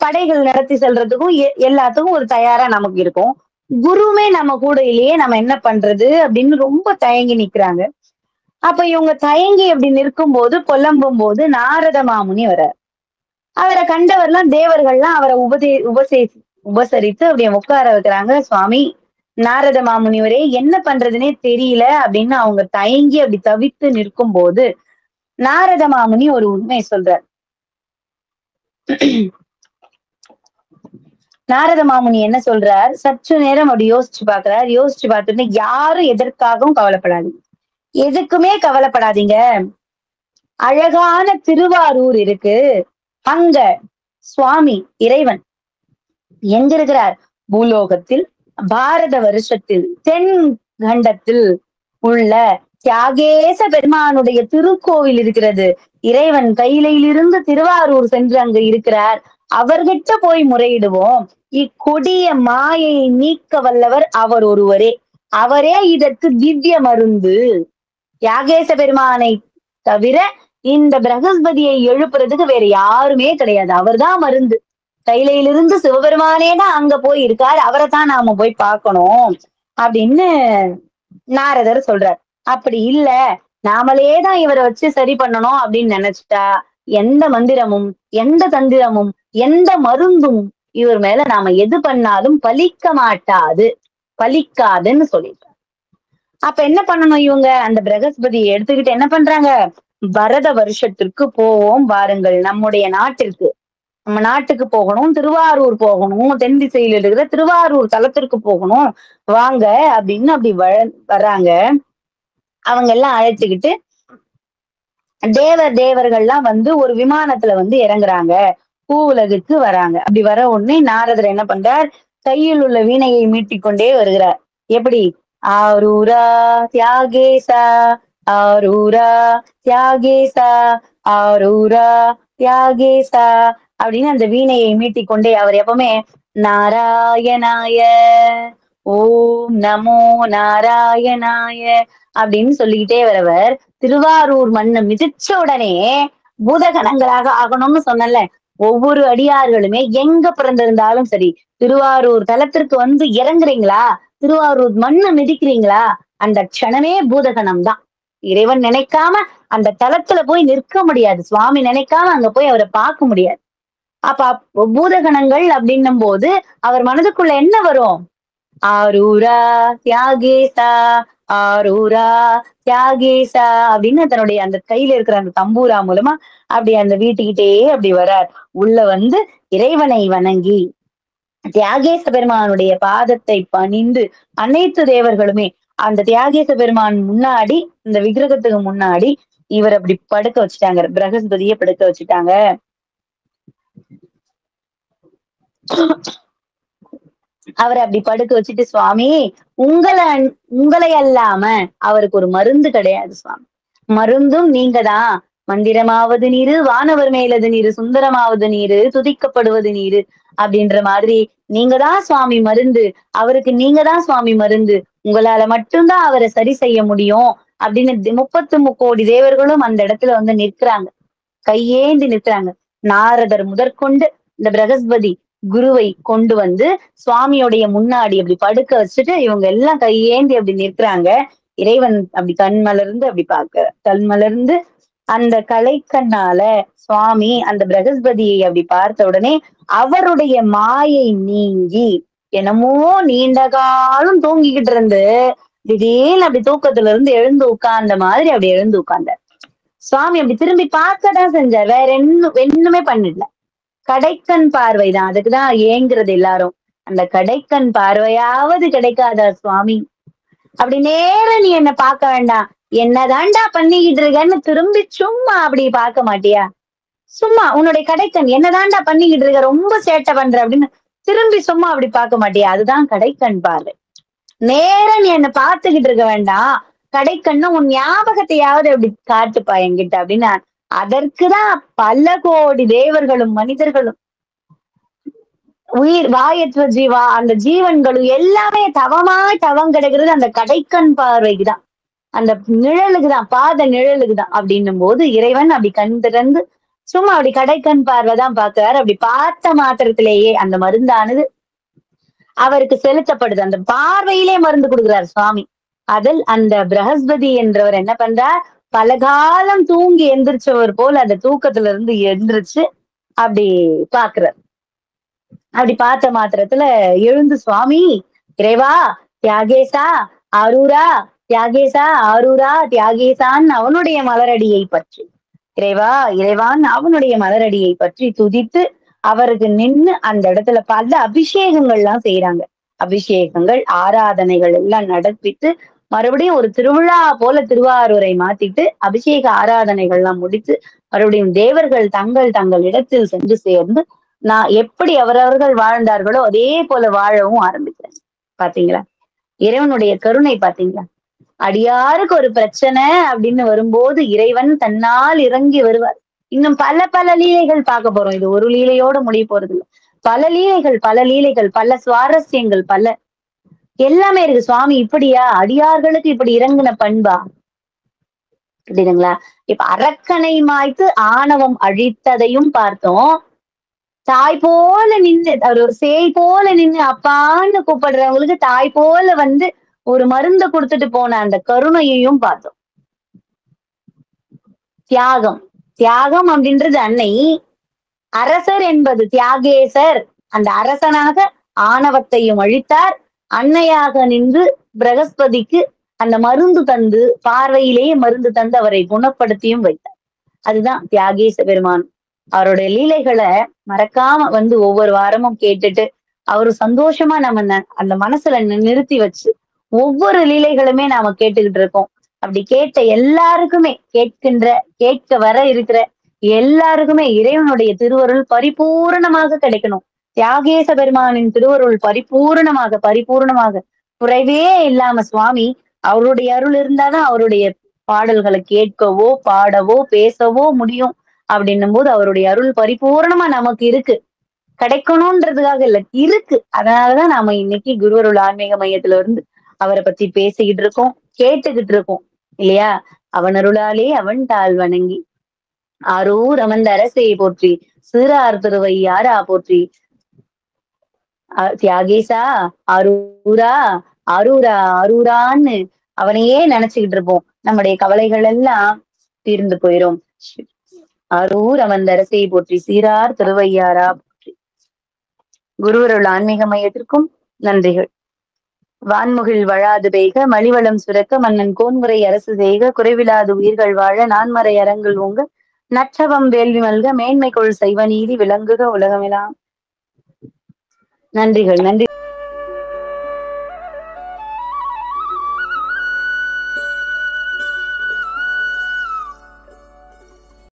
படைகள் நடத்தி செல்றதுக்கும் எல்லாத்துக்கும் ஒரு தயாரா நமக்கு இருக்கும். குருவே நம்ம கூட இல்லையே நம்ம என்ன பண்றது அப்படின்னு ரொம்ப தயங்கி நிக்கிறாங்க. அப்ப இவங்க தயங்கி அப்படி நிற்கும்போது புலம்பும் போது நாரத மாமுனி வரார். அவரை கண்டவர்லாம் தேவர்கள்லாம் அவரை உபசரித்து அப்படியே உட்கார வைக்கிறாங்க. சுவாமி நாரத மாமுனிவரே என்ன பண்றதுன்னே தெரியல அப்படின்னு அவங்க தயங்கி அப்படி தவித்து நிற்கும் போது நாரத மாமுனி ஒரு உண்மையை சொல்றார். நாரத மாமுனி என்ன சொல்றார்? சற்று நேரம் அப்படி யோசிச்சு பார்க்கிறார். யோசிச்சு பார்த்துட்டு யாரும் எதற்காகவும் கவலைப்படாதீங்க. எதுக்குமே கவலைப்படாதீங்க. அழகான திருவாரூர் இருக்கு. அங்க சுவாமி இறைவன் எங்க இருக்கிறார்? பூலோகத்தில் பாரத வருஷத்தில் தென் கண்டத்தில் உள்ள தியாகேச பெருமானுடைய திருக்கோவில் இருக்கிறது. இறைவன் கையிலிருந்து திருவாரூர் சென்று அங்கு இருக்கிறார். அவர்கிட்ட போய் முறையிடுவோம். இக்கொடிய மாயை நீக்க வல்லவர் அவர் ஒருவரே. அவரே இதற்கு திவ்ய மருந்து. தியாகேச பெருமானை தவிர இந்த பிரகஸ்பதியை எழுப்புறதுக்கு வேற யாருமே கிடையாது. அவர்தான் மருந்து. கைலையிலிருந்து சிவபெருமானே தான் அங்க போய் இருக்கார். அவரைத்தான் நாம போய் பார்க்கணும் அப்படின்னு நாரதர் சொல்றார். அப்படி இல்ல நாமளேதான் இவரை வச்சு சரி பண்ணணும் அப்படின்னு நினைச்சிட்டா எந்த மந்திரமும், எந்த தந்திரமும், எந்த மருந்தும் இவர் மேல நாம எது பண்ணாலும் பலிக்காதுன்னு சொல்லிட்டார். அப்ப என்ன பண்ணணும் இவங்க? அந்த பிரகஸ்பதியை எடுத்துக்கிட்டு என்ன பண்றாங்க? பரத வருஷத்திற்கு போவோம் வாருங்கள். நம்ம நாட்டுக்கு போகணும். திருவாரூர் போகணும். தென் திசையில் இருக்கிற திருவாரூர் தலத்திற்கு போகணும். வாங்க அப்படின்னு அப்படி வர்றாங்க. அவங்க எல்லாம் அழைச்சுக்கிட்டு தேவர்கள்லாம் வந்து ஒரு விமானத்துல வந்து இறங்குறாங்க. பூ உலகுக்கு வராங்க. அப்படி வர உடனே நாரதர் என்ன பண்றார்? கையில் உள்ள வீணையை மீட்டிக்கொண்டே வருகிறார். எப்படி? ஆரூரா தியாகேசா, ஆரூரா தியாகேசா, ஆரூரா தியாகேசா அப்படின்னு அந்த வீணையை மீட்டிக்கொண்டே அவர் எப்பவுமே நாராயணாய, ஓம் நமோ நாராயணாய அப்படின்னு சொல்லிக்கிட்டே வரவர் திருவாரூர் மண்ணை மிதிச்ச உடனே பூதகணங்களாக ஆகணும்னு சொன்னல, ஒவ்வொரு அடியார்களுமே எங்க பிறந்திருந்தாலும் சரி, திருவாரூர் தலத்திற்கு வந்து இறங்குறீங்களா? திருவாரூர் மண்ண மிதிக்கிறீங்களா? அந்த க்ஷணமே பூதகணம் தான். இறைவன் நினைக்காம அந்த தலத்துல போய் நிற்க முடியாது. சுவாமி நினைக்காம அங்க போய் அவர பார்க்க முடியாது. அப்ப பூதகணங்கள் அப்படின்னும் போது அவர் மனதுக்குள்ள என்ன வரும்? ஆரூரா தியாகேசா, ஆரூரா தியாகேசா அப்படின்னு தன்னுடைய அந்த கையில இருக்கிற அந்த தம்பூரா மூலமா அப்படி அந்த வீட்டுக்கிட்டே அப்படி வரார். உள்ள வந்து இறைவனை வணங்கி தியாகேச பெருமானுடைய பாதத்தை பணிந்து அனைத்து தேவர்களுமே அந்த தியாகேச பெருமான் முன்னாடி இந்த விக்கிரகத்துக்கு முன்னாடி இவர் அப்படி படுக்க வச்சுட்டாங்க. பிரகஸ்பதியை படுக்க வச்சுட்டாங்க. அவரை அப்படி படுக்க வச்சுட்டு சுவாமி உங்களை உங்களை அல்லாம அவருக்கு ஒரு மருந்து கிடையாது சுவாமி. மருந்தும் நீங்கதான். மந்திரமாவது நீரு, வானவர் மேலது நீரு, சுந்தரமாவது நீரு, துதிக்கப்படுவது நீரு அப்படின்ற மாதிரி நீங்க தான் சுவாமி மருந்து. அவருக்கு நீங்க தான் சுவாமி மருந்து. உங்களால மட்டும்தான் அவரை சரி செய்ய முடியும் அப்படின்னு 30 கோடி தேவர்களும் அந்த இடத்துல வந்து நிற்கிறாங்க. கையேந்தி நிற்கிறாங்க. நாரதர் முதற்கொண்டு இந்த பிரகஸ்பதி குருவை கொண்டு வந்து சுவாமியுடைய முன்னாடி அப்படி படுக்க வச்சுட்டு இவங்க எல்லாம் கையேந்தி அப்படி நிற்கிறாங்க. இறைவன் அப்படி கண் மலர்ந்து அப்படி பார்க்க கண் மலர்ந்து அந்த கலைக்கண்ணால சுவாமி அந்த பிரகஸ்பதியை அப்படி பார்த்த உடனே அவருடைய மாயை நீங்கி என்னமோ நீண்ட காலம் தூங்கிக்கிட்டு இருந்து திடீர்னு அப்படி தூக்கத்துல இருந்து எழுந்து உட்கார்ந்த மாதிரி அப்படி எழுந்து உட்கார்ந்தார். சுவாமி அப்படி திரும்பி பார்க்கதான் செஞ்சார். வேற என்னுமே பண்ணல. கடைக்கண் பார்வைதான். அதுக்குதான் ஏங்குறது எல்லாரும். அந்த கடைக்கண் பார்வையாவது கிடைக்காதா சுவாமி? அப்படி நேரம் நீ என்ன பார்க்க வேண்டாம். என்னதாண்டா பண்ணிக்கிட்டு இருக்கன்னு திரும்பி சும்மா அப்படி பார்க்க மாட்டியா? சும்மா உன்னுடைய கடைக்கண் என்னதாண்டா பண்ணிக்கிட்டு இருக்க ரொம்ப சேட்டை பண்ற அப்படின்னு திரும்பி சும்மா அப்படி பார்க்க மாட்டியா? அதுதான் கடைக்கண் பார்வை. நேரம் நீ என்ன பார்த்துக்கிட்டு இருக்க வேண்டாம். கடைக்கண்ணு உன் ஞாபகத்தையாவது அப்படி காட்டுப்பா என்கிட்ட அப்படின்னு அதற்குதான் பல கோடி தேவர்களும் மனிதர்களும் உயிர் வாயற்ற ஜீவா அந்த ஜீவன்களும் எல்லாமே தவமாய் தவம் கிடக்கிறது அந்த கடைக்கண் பார்வைக்குதான். அந்த நிழலுக்குதான் பாத நிழலுக்குதான் அப்படின்னும் போது இறைவன் அப்படி கண் திறந்து சும்மா அப்படி கடைக்கண் பார்வைதான் பார்க்கிறார். அப்படி பார்த்த மாத்திரத்திலேயே அந்த மருந்தானது அவருக்கு செலுத்தப்படுது. அந்த பார்வையிலே மருந்து கொடுக்கிறார் சுவாமி. அதில் அந்த பிரகஸ்பதி என்றவர் என்ன பண்றார்? பலகாலம் தூங்கி எந்திரிச்சவர் போல அந்த தூக்கத்துல இருந்து எந்திரிச்சு அப்படி பாக்குறார். அப்படி பார்த்த மாத்திரத்துல எழுந்து சுவாமி இறைவா தியாகேசா ஆரூரா தியாகேசா ஆரூரா தியாகேசான்னு அவனுடைய மலரடியை பற்றி இறைவா இறைவான் அவனுடைய மலரடியை பற்றி துதித்து அவருக்கு நின்னு அந்த இடத்துல பல அபிஷேகங்கள்லாம் செய்யறாங்க. அபிஷேகங்கள் ஆராதனைகள் எல்லாம் நடத்திட்டு மறுபடியும் ஒரு திருவிழா போல திருவாரூரை மாத்திட்டு அபிஷேக ஆராதனைகள்லாம் முடித்து மறுபடியும் தேவர்கள் தங்கள் தங்கள் இடத்தில் சென்று சேர்ந்து நான் எப்படி அவரவர்கள் வாழ்ந்தார்களோ அதே போல வாழவும் ஆரம்பிக்கிறாங்க. பாத்தீங்களா? இறைவனுடைய கருணை பாத்தீங்களா? அடியாருக்கு ஒரு பிரச்சனை அப்படின்னு வரும்போது இறைவன் தன்னால் இறங்கி வருவார். இன்னும் பல பல லீலைகள் பார்க்க போறோம். இது ஒரு லீலையோட முடிய போறது இல்ல. பல லீலைகள் பல லீலைகள் பல சுவாரஸ்யங்கள் பல எல்லாமே இருக்கு. சுவாமி இப்படியா அடியார்களுக்கு இப்படி இறங்கின பண்பா அப்படிங்களா? இப்ப அரக்கனை மாய்த்து ஆணவம் அழித்ததையும் பார்த்தோம். தாய் போல நின்னு ஒரு சேய் போல நின்னு அப்பான்னு கூப்பிடுறவங்களுக்கு தாய் போல வந்து ஒரு மருந்த கொடுத்துட்டு போன அந்த கருணையையும் பார்த்தோம். தியாகம் தியாகம் அப்படின்றது அன்னை. அரசர் என்பது தியாகேசர். அந்த அரசனாக ஆணவத்தையும் அழித்தார். அன்னையாக நின்று பிரகஸ்பதிக்கு அந்த மருந்து தந்து பார்வையிலேயே மருந்து தந்து அவரை குணப்படுத்தியும் வைத்தார். அதுதான் தியாகேச பெருமான். அவருடைய லீலைகளை மறக்காம வந்து ஒவ்வொரு வாரமும் கேட்டுட்டு அவரு சந்தோஷமா நம்ம அந்த மனசுல நிறுத்தி வச்சு ஒவ்வொரு லீலைகளுமே நாம கேட்டுக்கிட்டு இருக்கோம். அப்படி கேட்ட எல்லாருக்குமே கேட்க வர இருக்கிற எல்லாருக்குமே இறைவனுடைய திருவருள் பரிபூரணமாக கிடைக்கணும். தியாகேச பெருமானின் திருவருள் பரிபூரணமாக குறைவே இல்லாம சுவாமி அவருடைய அருள் இருந்தாதான் அவருடைய பாடல்களை கேட்கவோ பாடவோ பேசவோ முடியும். அப்படின்னும் போது அவருடைய அருள் பரிபூரணமா நமக்கு இருக்கு. கிடைக்கணும்ன்றதுக்காக இல்ல இருக்கு. அதனாலதான் நாம இன்னைக்கு குருவருள் ஆன்மீக மையத்துல இருந்து அவரை பத்தி பேசிக்கிட்டு இருக்கோம் கேட்டுக்கிட்டு இருக்கோம் இல்லையா? அவன் அருளாலே அவன் தாழ் வணங்கி அரூர் அமர்ந்த அரசையை போற்றி, சீரார் திருவையாரா போற்றி, தியாகேசா அரூரா, அரூரா அரூரான்னு அவனையே நினைச்சுக்கிட்டு இருப்போம். நம்முடைய கவலைகள் எல்லாம் தீர்ந்து போயிரும். அரூர் அமர்ந்த அரசையை போற்றி, சீரார் திருவையாரா போற்றி. குருவருள் ஆன்மீக மையத்திற்கும் நன்றிகள். வான்முகில் வழாது பெய்க, மலிவளம் சுரக்க, மன்னன் கோன்முறை அரசு செய்க, குறைவிலாது உயிர்கள் வாழ, நான்மறை அறங்கள் ஓங்க, நற்றவம் வேள்வி மல்க, மேன்மை கொள் சைவ நீதி விளங்குக உலகமெல்லாம். நன்றிகள். நன்றி.